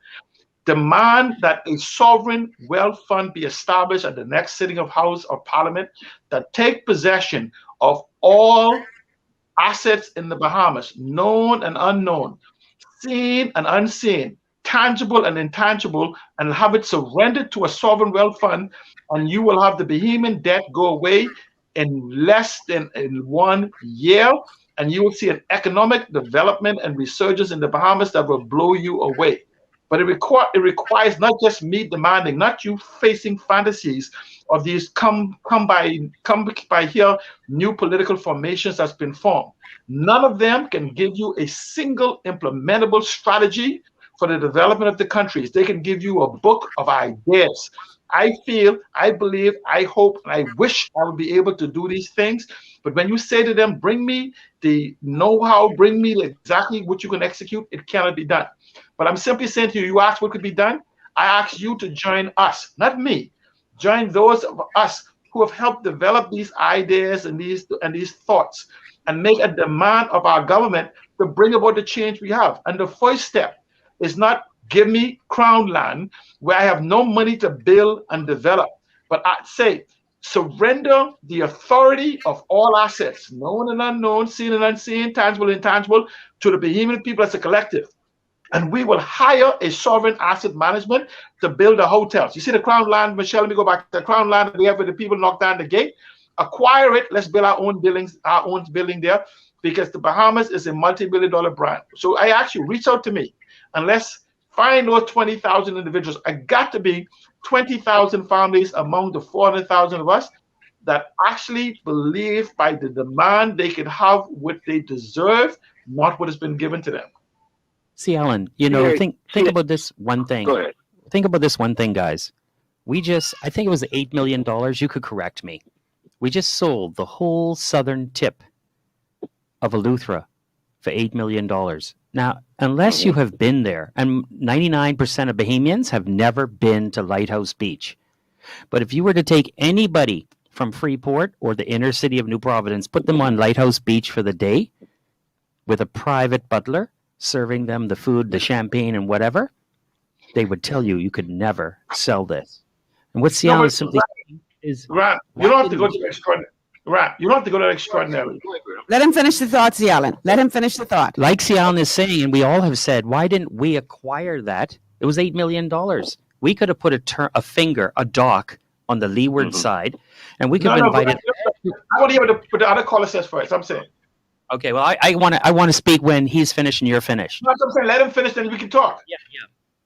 Demand that a sovereign wealth fund be established at the next sitting of House of Parliament that take possession of all assets in the Bahamas, known and unknown, seen and unseen, tangible and intangible, and have it surrendered to a sovereign wealth fund, and you will have the Bahamian debt go away in less than 1 year, and you will see an economic development and resurgence in the Bahamas that will blow you away. But it requires not just me demanding, not you facing fantasies of these come by here new political formations that's been formed. None of them can give you a single implementable strategy for the development of the countries. They can give you a book of ideas. I feel, I believe, I hope, and I wish I would be able to do these things. But when you say to them, bring me the know-how, bring me exactly what you can execute, it cannot be done. But I'm simply saying to you, you ask what could be done? I ask you to join us, not me. Join those of us who have helped develop these ideas and these thoughts, and make a demand of our government to bring about the change we have. And the first step is not give me crown land where I have no money to build and develop, but I say surrender the authority of all assets, known and unknown, seen and unseen, tangible and intangible, to the Bahamian people as a collective. and we will hire a sovereign asset management to build the hotels. You see the Crown land, Michelle, let me go back to the Crown land we have where the people knock down the gate. Acquire it. Let's build our own buildings, our own building there, because the Bahamas is a multi-billion-dollar brand. So I ask you, reach out to me and let's find those 20,000 individuals. I got to be 20,000 families among the 400,000 of us that actually believe by the demand they can have what they deserve, not what has been given to them. See, Alan, you know, think about this one thing. Go ahead. Think about this one thing, guys. I think it was $8 million. You could correct me. We just sold the whole southern tip of Eleuthera for $8 million. Now, unless you have been there, and 99% of Bahamians have never been to Lighthouse Beach. But if you were to take anybody from Freeport or the inner city of New Providence, put them on Lighthouse Beach for the day with a private butler serving them the food, the champagne, and whatever, they would tell you could never sell this. And what Cialan is simply saying is... Right. You don't have to go to extraordinary. Right. You don't have to go to extraordinary. Let him finish the thought, Cialan. Let him finish the thought. Like Cialan is saying, and we all have said, why didn't we acquire that? It was $8 million. We could have put a dock on the leeward side, and we could have invited... I want to hear what the other caller says first. I'm saying. Okay, well, I want to speak when he's finished and you're finished. No, I'm saying let him finish, then we can talk. Yeah.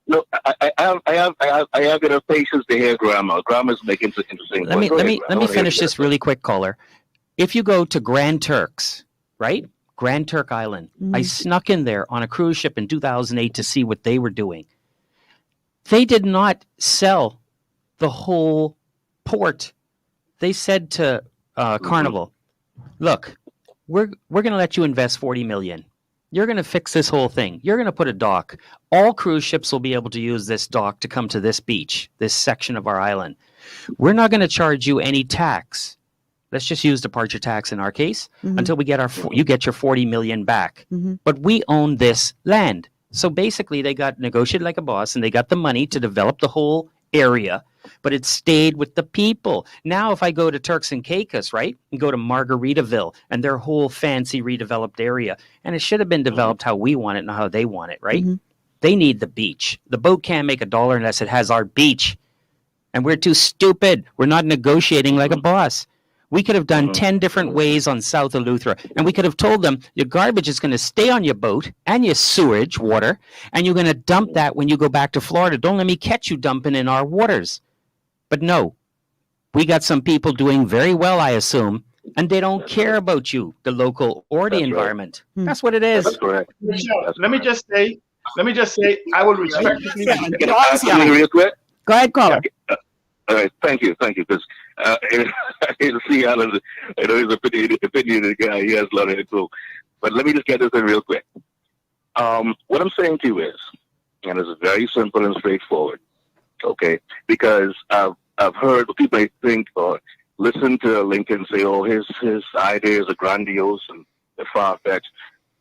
No, I have enough patience to hear Grandma. Grandma's making such interesting. Let me finish this really quick, caller. If you go to Grand Turks, right? Grand Turk Island. I snuck in there on a cruise ship in 2008 to see what they were doing. They did not sell the whole port. They said to Carnival, look, we're going to let you invest $40 million. You're going to fix this whole thing. You're going to put a dock. All cruise ships will be able to use this dock to come to this beach, this section of our island. We're not going to charge you any tax. Let's just use departure tax in our case until we get you get your $40 million back. But we own this land. So basically they got negotiated like a boss and they got the money to develop the whole area, but it stayed with the people. Now, if I go to Turks and Caicos, right, and go to Margaritaville and their whole fancy redeveloped area, and it should have been developed how we want it, not how they want it, right? They need the beach. The boat can't make $1 unless it has our beach. And we're too stupid. We're not negotiating like a boss. We could have done 10 different ways on South Eleuthera, and we could have told them your garbage is going to stay on your boat and your sewage water, and you're going to dump that when you go back to Florida. Don't let me catch you dumping in our waters. But no, we got some people doing very well, I assume, and they don't care about you, the local or the environment. That's what it is. That's correct. Let me just say, I will respectfully. Real quick. Go ahead, caller. All right, thank you, because see, Alan, I know he's an opinionated guy. He has a lot of info, but let me just get this in real quick. What I'm saying to you is, and it's very simple and straightforward, okay? Because I've heard people may think or listen to Lincoln say, "Oh, his ideas are grandiose and they're far-fetched."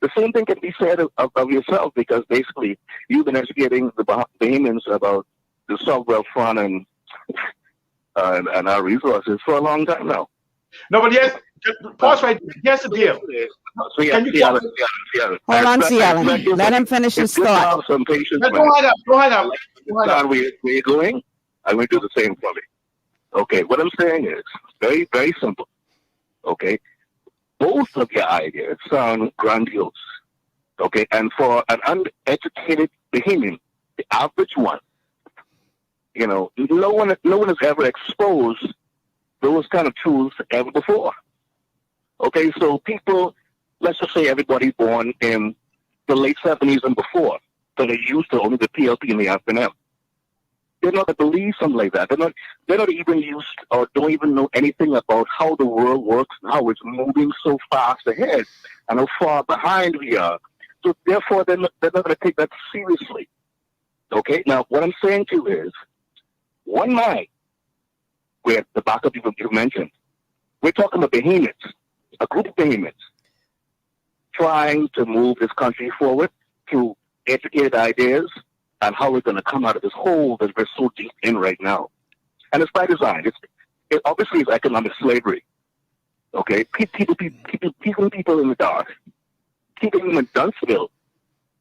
The same thing can be said of yourself, because basically you've been educating the Bahamians about the sovereign fund and our resources for a long time now. No, but yes, pause right there. Here's the deal. Hold on, Cialan. Let him finish his thought. Some patience. Don't hang up. Where you're going, I'm going to do the same for me. Okay, what I'm saying is very, very simple. Okay, both of your ideas sound grandiose. Okay, and for an uneducated Bahamian, the average one, you know, no one has ever exposed those kind of tools ever before. Okay, so people, let's just say everybody born in the late 70s and before, that are used to only the PLP and the FNM. They're not going to believe something like that. They're not even used or don't even know anything about how the world works and how it's moving so fast ahead and how far behind we are. So therefore, they're not going to take that seriously. Okay, now what I'm saying to you is, one night, where the backup you mentioned, we're talking about Bahamians, a group of Bahamians, trying to move this country forward through educated ideas and how we're going to come out of this hole that we're so deep in right now. And it's by design. It obviously is economic slavery. Okay, keeping people in the dark, keeping them in Dunnsville,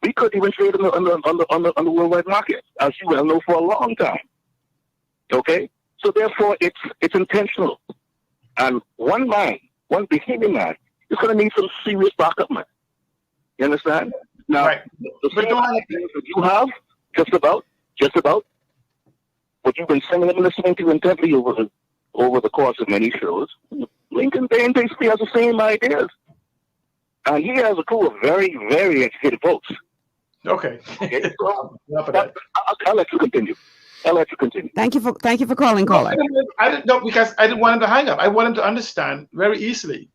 We couldn't even trade on the worldwide market, as you well know, for a long time. Okay? So therefore, it's intentional. And one behaving man, is going to need some serious backup, man. You understand? Now, the same ideas that you have, just about, what you've been singing and listening to intently over the course of many shows, Lincoln Bain basically has the same ideas. And he has a crew of very, very educated folks. Okay. So, I'll let you continue. Thank you for calling, caller. I didn't know, because I didn't want him to hang up. I want him to understand very easily.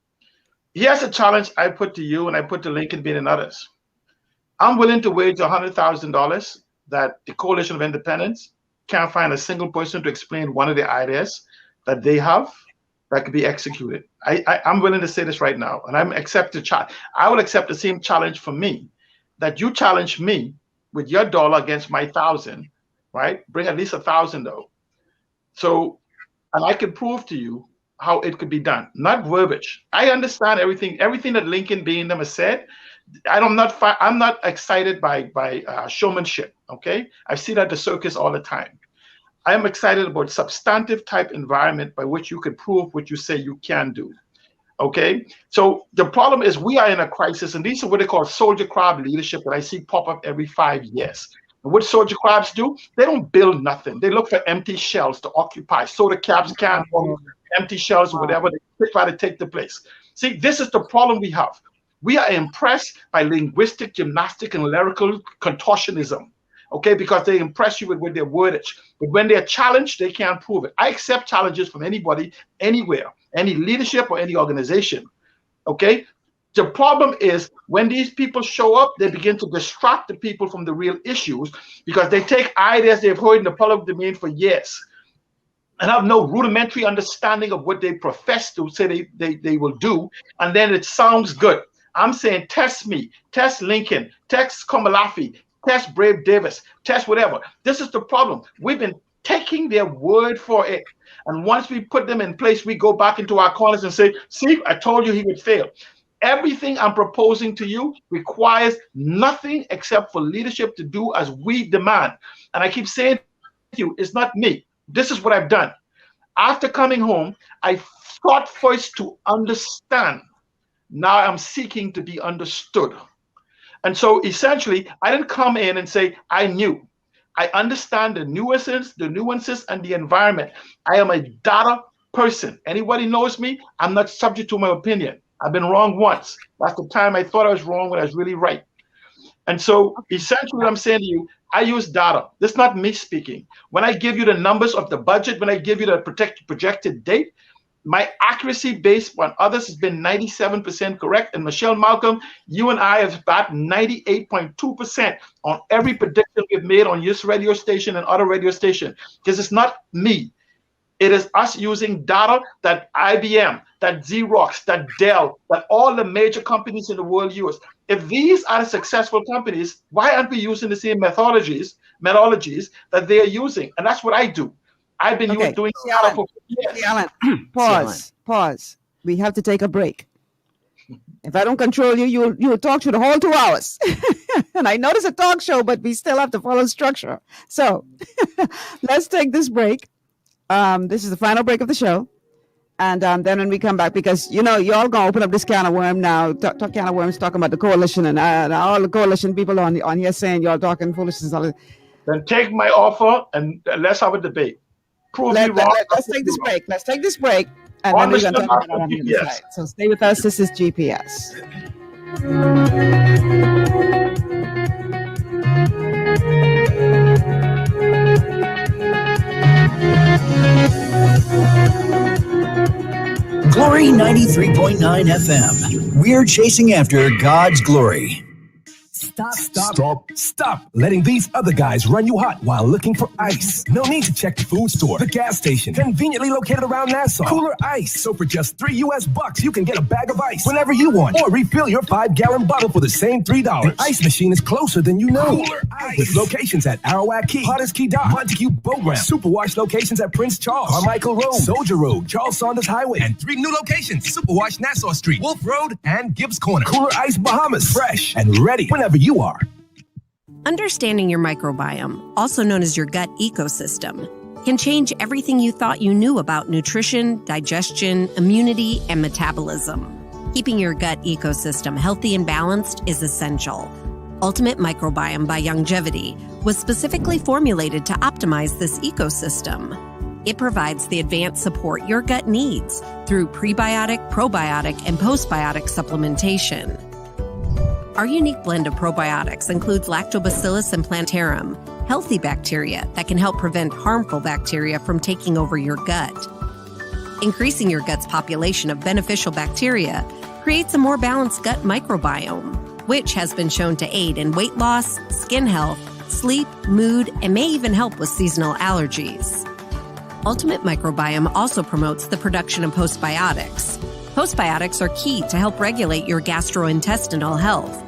Here's a challenge I put to you and I put to Lincoln Bain and others. I'm willing to wager $100,000 that the Coalition of Independents can't find a single person to explain one of the ideas that they have that could be executed. I'm willing to say this right now, and I will accept the same challenge for me, that you challenge me with your dollar against my 1,000, right? Bring at least 1,000 though. So, and I can prove to you how it could be done, not verbiage. I understand everything that Lincoln Bain them has said. I'm not excited by showmanship. Okay, I see that at the circus all the time. I am excited about substantive type environment by which you can prove what you say you can do. Okay, so the problem is we are in a crisis, and these are what they call soldier crab leadership that I see pop up every 5 years. And what soldier crabs do? They don't build nothing. They look for empty shells to occupy. Soda caps, cans, empty shells, or whatever. They try to take the place. See, this is the problem we have. We are impressed by linguistic gymnastic and lyrical contortionism, okay, because they impress you with their wordage. But when they're challenged, they can't prove it. I accept challenges from anybody, anywhere, any leadership or any organization, okay? The problem is when these people show up, they begin to distract the people from the real issues because they take ideas they've heard in the public domain for years and have no rudimentary understanding of what they profess to say they will do, and then it sounds good. I'm saying test me, test Lincoln, test Komalafi, test Brave Davis, test whatever. This is the problem. We've been taking their word for it. And once we put them in place, we go back into our corners and say, see, I told you he would fail. Everything I'm proposing to you requires nothing except for leadership to do as we demand. And I keep saying to you, it's not me. This is what I've done. After coming home, I sought first to understand. Now I'm seeking to be understood. And so essentially, I didn't come in and say, I knew. I understand the nuances and the environment. I am a data person. Anybody knows me, I'm not subject to my opinion. I've been wrong once. That's the time I thought I was wrong when I was really right. And so essentially what I'm saying to you, I use data. This is not me speaking. When I give you the numbers of the budget, when I give you the projected date, my accuracy based on others has been 97% correct. And Michelle Malcolm, you and I have about 98.2% on every prediction we've made on this radio station and other radio stations. Because it's not me. It is us using data that IBM, that Xerox, that Dell, that all the major companies in the world use. If these are successful companies, why aren't we using the same methodologies that they are using? And that's what I do. I've been doing data for years. Alan, pause. We have to take a break. If I don't control you, you'll talk through the whole 2 hours. And I know it's a talk show, but we still have to follow structure. So let's take this break. This is the final break of the show. And then when we come back, because, y'all going to open up this can of worm now, can of worms talking about the coalition and all the coalition people on here saying y'all talking foolishness. Then take my offer and let's have a debate. Prove me wrong. Let's take this break. And then we're going to talk about it on the other side. So stay with us. This is GPS. Glory 93.9 FM. We're chasing after God's glory. Stop letting these other guys run you hot while looking for ice. No need to check the food store, the gas station, conveniently located around Nassau. Cooler Ice. So for just $3 you can get a bag of ice whenever you want, or refill your 5-gallon bottle for the same $3. The ice machine is closer than you know. Cooler Ice. With locations at Arawak Key, Potter's Key Dock, Montague Boat Ramp, Superwash locations at Prince Charles, Carmichael Road, Soldier Road, Charles Saunders Highway, and 3 new locations: Superwash Nassau Street, Wolf Road, and Gibbs Corner. Cooler Ice Bahamas. Fresh and ready whenever you are. Understanding your microbiome, also known as your gut ecosystem, can change everything you thought you knew about nutrition, digestion, immunity, and metabolism. Keeping your gut ecosystem healthy and balanced is essential. Ultimate Microbiome by Longevity was specifically formulated to optimize this ecosystem. It provides the advanced support your gut needs through prebiotic, probiotic, and postbiotic supplementation. Our unique blend of probiotics includes Lactobacillus and Plantarum, healthy bacteria that can help prevent harmful bacteria from taking over your gut. Increasing your gut's population of beneficial bacteria creates a more balanced gut microbiome, which has been shown to aid in weight loss, skin health, sleep, mood, and may even help with seasonal allergies. Ultimate Microbiome also promotes the production of postbiotics. Postbiotics are key to help regulate your gastrointestinal health.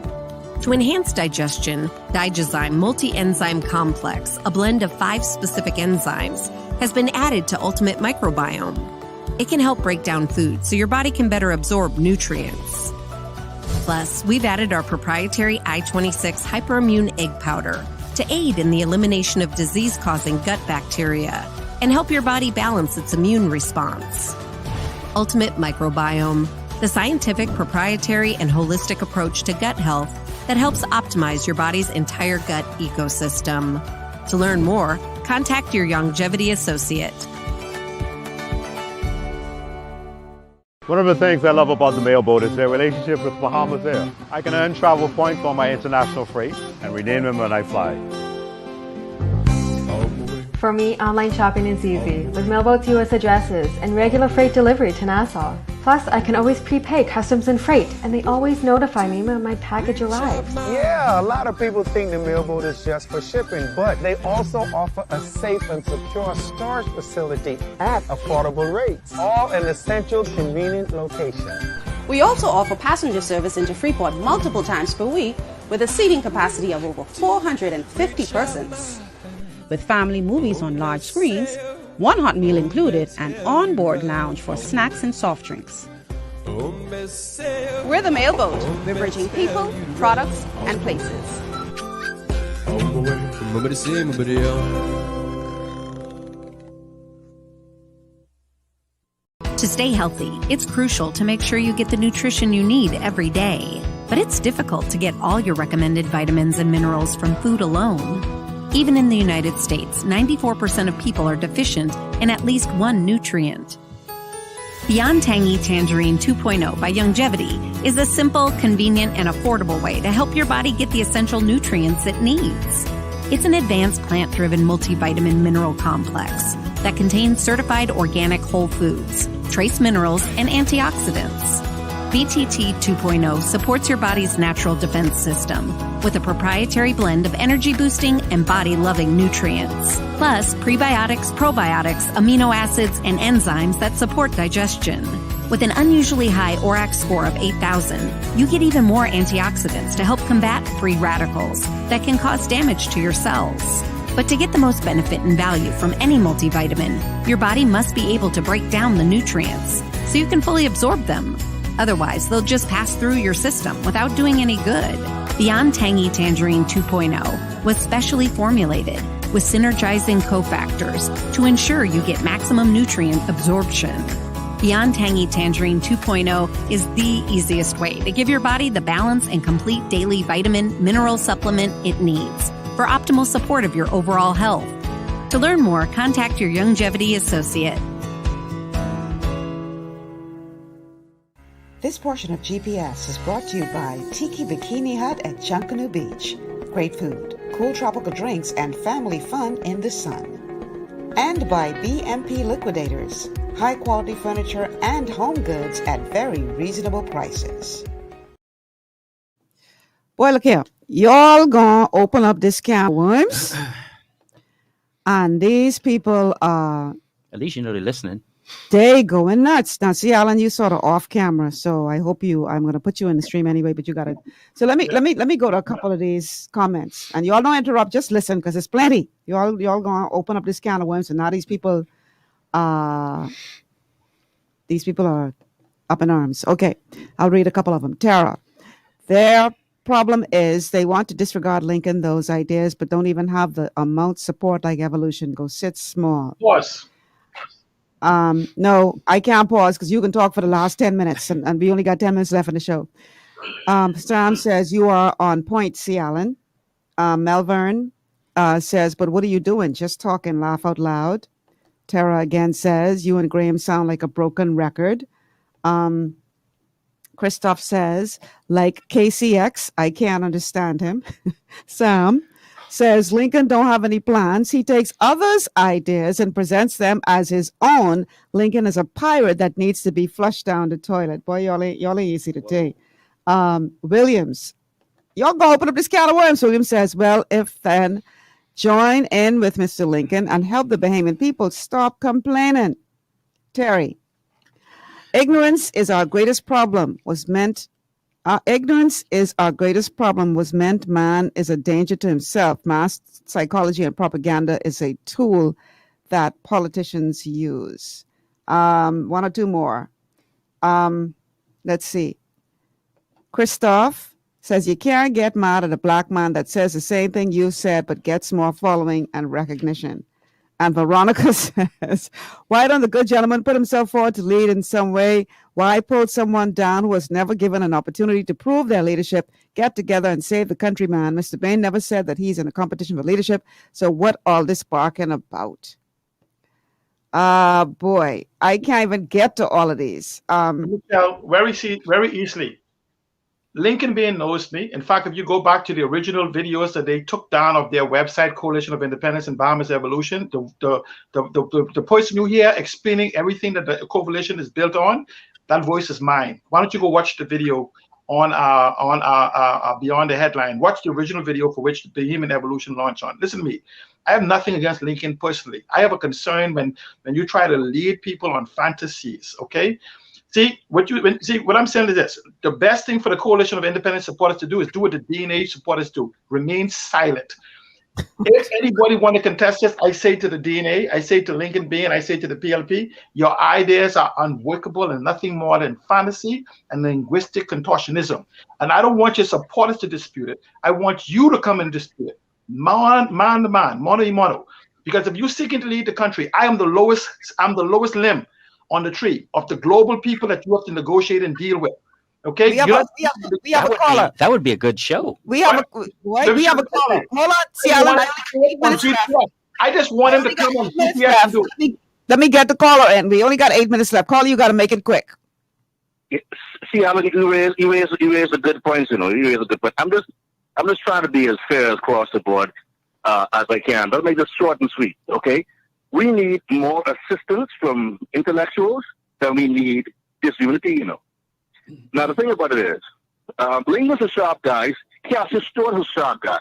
To enhance digestion, Digizyme Multi-Enzyme Complex, a blend of 5 specific enzymes, has been added to Ultimate Microbiome. It can help break down food so your body can better absorb nutrients. Plus, we've added our proprietary I-26 Hyperimmune Egg Powder to aid in the elimination of disease-causing gut bacteria and help your body balance its immune response. Ultimate Microbiome, the scientific, proprietary, and holistic approach to gut health that helps optimize your body's entire gut ecosystem. To learn more, contact your Longevity associate. One of the things I love about the mailboat is their relationship with Bahamas Air. I can earn travel points on my international freight and redeem them when I fly. For me, online shopping is easy, with Mailboat's U.S. addresses and regular freight delivery to Nassau. Plus, I can always prepay customs and freight, and they always notify me when my package arrives. Yeah, a lot of people think the Mailboat is just for shipping, but they also offer a safe and secure storage facility at affordable rates, all in a central, convenient location. We also offer passenger service into Freeport multiple times per week with a seating capacity of over 450 persons. With family movies on large screens, one hot meal included, and on-board lounge for snacks and soft drinks. We're the Mailboat. We're bridging people, products, and places. To stay healthy, it's crucial to make sure you get the nutrition you need every day. But it's difficult to get all your recommended vitamins and minerals from food alone. Even in the United States, 94% of people are deficient in at least one nutrient. Beyond Tangy Tangerine 2.0 by Longevity is a simple, convenient, and affordable way to help your body get the essential nutrients it needs. It's an advanced plant-driven multivitamin mineral complex that contains certified organic whole foods, trace minerals, and antioxidants. BTT 2.0 supports your body's natural defense system with a proprietary blend of energy-boosting and body-loving nutrients, plus prebiotics, probiotics, amino acids, and enzymes that support digestion. With an unusually high ORAC score of 8,000, you get even more antioxidants to help combat free radicals that can cause damage to your cells. But to get the most benefit and value from any multivitamin, your body must be able to break down the nutrients so you can fully absorb them. Otherwise, they'll just pass through your system without doing any good. Beyond Tangy Tangerine 2.0 was specially formulated with synergizing cofactors to ensure you get maximum nutrient absorption. Beyond Tangy Tangerine 2.0 is the easiest way to give your body the balance and complete daily vitamin mineral supplement it needs for optimal support of your overall health. To learn more, contact your Longevity associate. This portion of GPS is brought to you by Tiki Bikini Hut at Junkanoo Beach. Great food, cool tropical drinks, and family fun in the sun. And by BMP Liquidators. High-quality furniture and home goods at very reasonable prices. Boy, look here. Y'all gonna open up this can of worms. And these people are... At least you know they're listening. They going nuts. Now, see, Alan, you sort of off camera, so I hope I'm going to put you in the stream anyway, but you got to. So let me go to a couple of these comments, and y'all don't interrupt. Just listen, because there's plenty. Y'all going to open up this can of worms, and now these people are up in arms. Okay, I'll read a couple of them. Tara, there problem is they want to disregard Lincoln, those ideas, but don't even have the amount support like evolution. Go sit small. Pause. No, I can't pause because you can talk for the last 10 minutes and we only got 10 minutes left in the show. Sam says, you are on point, C. Allen. Melvern says, but what are you doing? Just talking, laugh out loud. Tara again says, you and Graham sound like a broken record. Christoph says, like KCX, I can't understand him. Sam says, Lincoln don't have any plans. He takes others' ideas and presents them as his own. Lincoln is a pirate that needs to be flushed down the toilet. Boy, y'all ain't easy to take. Williams, y'all go open up this can of worms. Williams says, well, if then join in with Mr. Lincoln and help the Bahamian people stop complaining. Terry, ignorance is our greatest problem was meant man is a danger to himself. Mass psychology and propaganda is a tool that politicians use. One or two more. Let's see. Christoph says you can't get mad at a black man that says the same thing you said but gets more following and recognition. And Veronica says, why don't the good gentleman put himself forward to lead in some way? Why pull someone down who was never given an opportunity to prove their leadership? Get together and save the country, man. Mr. Bain never said that he's in a competition for leadership. So what all this barking about? Boy, I can't even get to all of these. Very easily. Lincoln Bain knows me. In fact, if you go back to the original videos that they took down of their website, Coalition of Independence and Bahamas Evolution, the person you hear explaining everything that the coalition is built on, that voice is mine. Why don't you go watch the video on our Beyond the Headline? Watch the original video for which the Bahamian Evolution launched on. Listen to me. I have nothing against Lincoln personally. I have a concern when you try to lead people on fantasies, okay? See, what I'm saying is this. The best thing for the Coalition of Independent supporters to do is do what the DNA supporters do. Remain silent. If anybody want to contest this, I say to the DNA, I say to Lincoln Bain, I say to the PLP, your ideas are unworkable and nothing more than fantasy and linguistic contortionism. And I don't want your supporters to dispute it. I want you to come and dispute it. Man to man, mono y mono. Because if you're seeking to lead the country, I'm the lowest limb on the tree of the global people that you have to negotiate and deal with. Okay, we have a caller. That would be a good show. We have a caller. Hold on, I just want him to come on GPS and do it. Let me get the caller in. We only got 8 minutes left. Caller, you got to make it quick. See, Alan, you raise a good point. You raise a good point. I'm just trying to be as fair across the board as I can, but I'll make this short and sweet. Okay. We need more assistance from intellectuals than we need disunity, Now, the thing about it is, Lincoln's a sharp guy. Cassius Stewart is a sharp guy.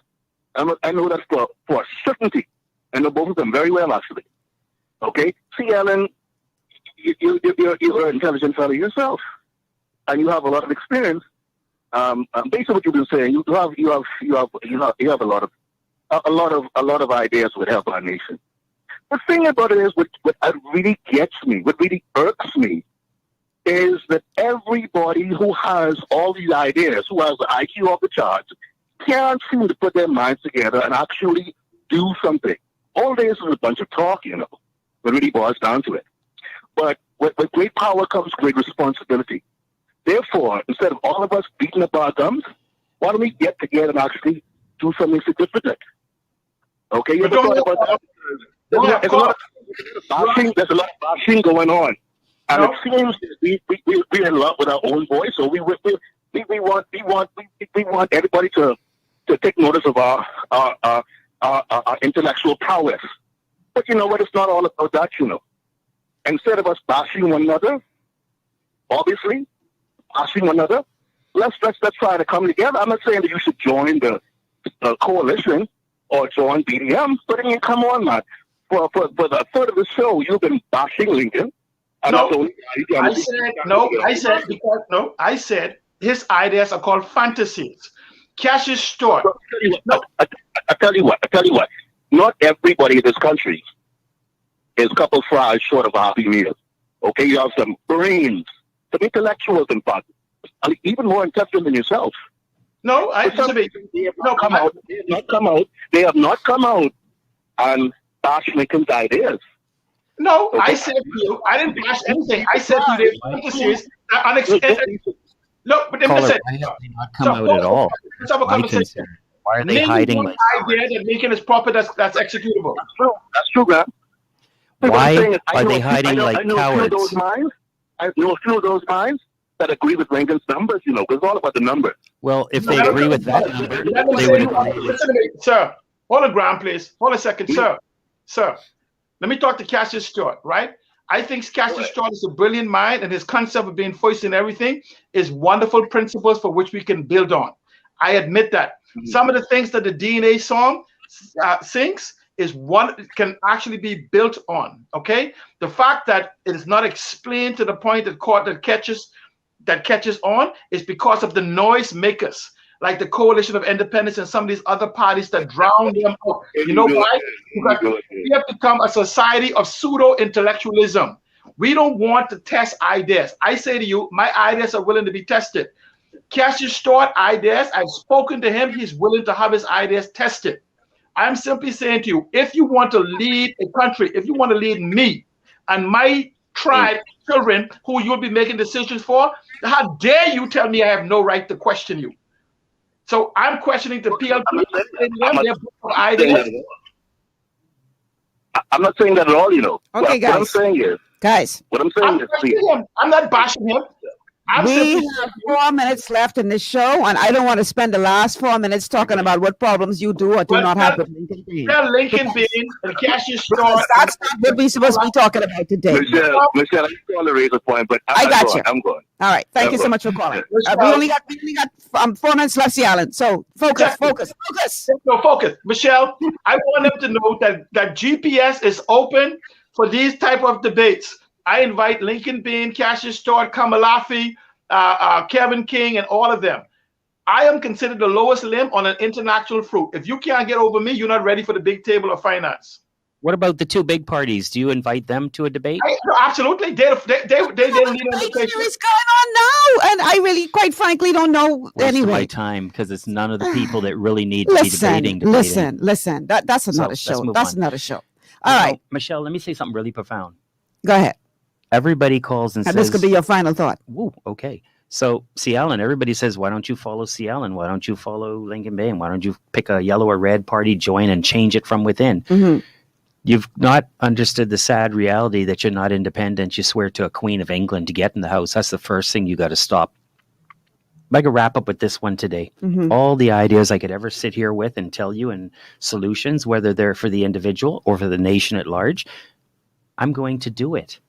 I know that for a certainty. I know both of them very well, actually. Okay? See, Alan, you're an intelligent fellow yourself, and you have a lot of experience. Based on what you've been saying, you have a lot of ideas would help our nation. The thing about it is, what really gets me, what really irks me, is that everybody who has all these ideas, who has the IQ off the charts, can't seem to put their minds together and actually do something. All this is a bunch of talk, what really boils down to it. But with great power comes great responsibility. Therefore, instead of all of us beating up our gums, why don't we get together and actually do something significant? Okay, you ever thought about that? There's a lot of bashing going on, and it seems that we're in love with our own voice. So we want everybody to take notice of our intellectual prowess. But you know what? It's not all about that. Instead of us bashing one another, obviously bashing one another, let's try to come together. I'm not saying that you should join the coalition or join BDM, but I mean, come on, man. For the third of the show, I said his ideas are called fantasies. Cassius Stewart. I tell you what. Not everybody in this country is a couple fries short of a happy meal. Okay, you have some brains, some intellectuals, in fact, even more intelligent than yourself. No, I disagree. They have not come out. They have not come out. They have not come out and bash Lincoln's ideas. No, Okay. I said to you, I didn't bash anything. I said to you, the fantasies are unexpected. Look, but Caller, listen. why have they not come out at all? Let's have a My conversation. concern. Why are they Name hiding one like idea that Lincoln is proper that's executable. That's true, Graham. Why are they hiding like I know cowards? a few of those minds. I know a few of those minds that agree with Lincoln's numbers, because it's all about the number. Well, if they agree with that number, they would agree. Listen to me, sir. Hold on, Graham, please. Hold a second, sir. Sir, let me talk to Cassius Stewart, right? I think Cassius Stewart is a brilliant mind, and his concept of being first in everything is wonderful principles for which we can build on. I admit that. Some of the things that the DNA song sings is one can actually be built on. Okay, the fact that it is not explained to the point that catches on is because of the noise makers, like the Coalition of Independence and some of these other parties that drown them out. You know why? Because we have become a society of pseudo-intellectualism. We don't want to test ideas. I say to you, my ideas are willing to be tested. Cassius Stewart ideas, I've spoken to him, he's willing to have his ideas tested. I'm simply saying to you, if you want to lead a country, if you want to lead me and my tribe, children who you'll be making decisions for, how dare you tell me I have no right to question you? So I'm questioning the PLP. I'm not saying that at all, Okay, guys. What I'm saying is, I'm not bashing him. We have 4 minutes left in this show, and I don't want to spend the last 4 minutes talking about what problems you do or do not have with Lincoln Bean. Lincoln Bean and Cassius Stewart. That's not what we're supposed to be talking about today. Michelle, I just want to raise a point, but I got you. I'm going. All right. Thank you so much for calling. We only got 4 minutes left, C. Allen. So focus. No, focus. Michelle, I want them to know that GPS is open for these type of debates. I invite Lincoln Bean, Cassius Stewart, Kamalafi, Kevin King, and all of them. I am considered the lowest limb on an international fruit. If you can't get over me, you're not ready for the big table of finance. What about the two big parties? Do you invite them to a debate? Absolutely. They lead on the place. What's going on now? And I really, quite frankly, don't know anyway. My time, because it's none of the people that really need to be debating. Listen. That's another show. That's another show. All right. Michelle, let me say something really profound. Go ahead. Everybody calls and says... this could be your final thought. Ooh, okay. So, C. Allen, everybody says, why don't you follow C. Allen? Why don't you follow Lincoln Bain? Why don't you pick a yellow or red party, join, and change it from within? Mm-hmm. You've not understood the sad reality that you're not independent. You swear to a Queen of England to get in the house. That's the first thing you got to stop. I could wrap up with this one today. Mm-hmm. All the ideas I could ever sit here with and tell you and solutions, whether they're for the individual or for the nation at large, I'm going to do it.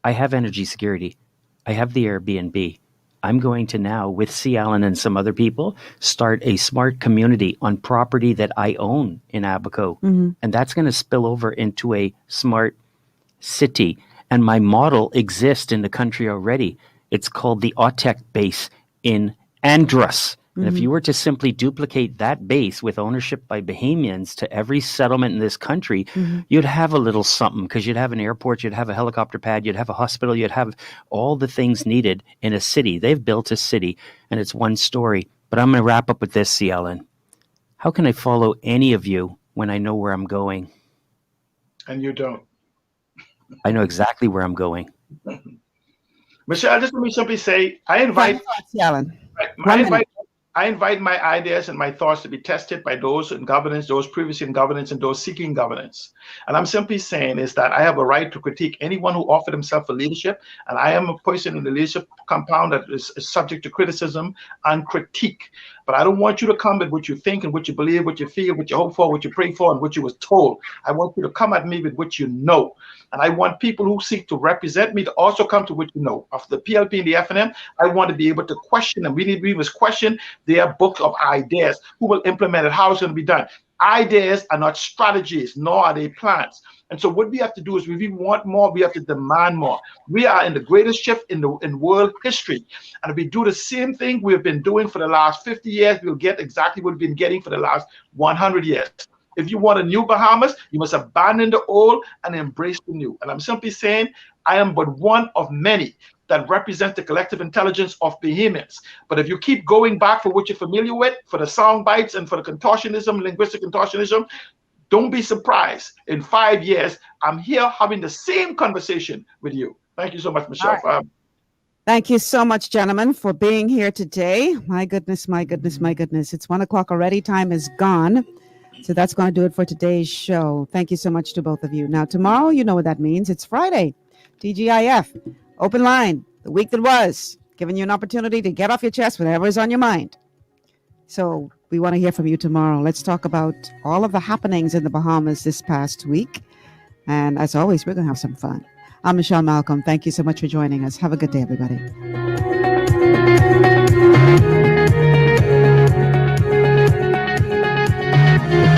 I have energy security. I have the Airbnb. I'm going to now, with C. Allen and some other people, start a smart community on property that I own in Abaco. Mm-hmm. And that's going to spill over into a smart city. And my model exists in the country already. It's called the OTEC base in Andros. And if you were to simply duplicate that base with ownership by Bahamians to every settlement in this country, you'd have a little something, because you'd have an airport, you'd have a helicopter pad, you'd have a hospital, you'd have all the things needed in a city. They've built a city, and it's one story. But I'm going to wrap up with this, C. Allen. How can I follow any of you when I know where I'm going? And you don't. I know exactly where I'm going. Michelle, just let me simply say, I invite my ideas and my thoughts to be tested by those in governance, those previously in governance, and those seeking governance. And I'm simply saying is that I have a right to critique anyone who offered himself for leadership. And I am a person in the leadership compound that is subject to criticism and critique. But I don't want you to come with what you think and what you believe, what you feel, what you hope for, what you pray for, and what you was told. I want you to come at me with what you know. And I want people who seek to represent me to also come to what you know. Of the PLP and the FNM, I want to be able to question them. We must question their book of ideas. Who will implement it? How it's going to be done? Ideas are not strategies, nor are they plans. And so what we have to do is, if we want more, we have to demand more. We are in the greatest shift in world history. And if we do the same thing we've been doing for the last 50 years, we'll get exactly what we've been getting for the last 100 years. If you want a new Bahamas, you must abandon the old and embrace the new. And I'm simply saying, I am but one of many that represents the collective intelligence of behemoths. But if you keep going back for what you're familiar with, for the sound bites and for the contortionism, linguistic contortionism, don't be surprised. In 5 years, I'm here having the same conversation with you. Thank you so much, Michelle. Right. Thank you so much, gentlemen, for being here today. My goodness, my goodness, my goodness. It's 1 o'clock already. Time is gone. So that's going to do it for today's show. Thank you so much to both of you. Now, tomorrow, you know what that means. It's Friday. TGIF. Open line. The week that was. Giving you an opportunity to get off your chest whatever is on your mind. So we want to hear from you tomorrow. Let's talk about all of the happenings in the Bahamas this past week. And as always, we're going to have some fun. I'm Michelle Malcolm. Thank you so much for joining us. Have a good day, everybody.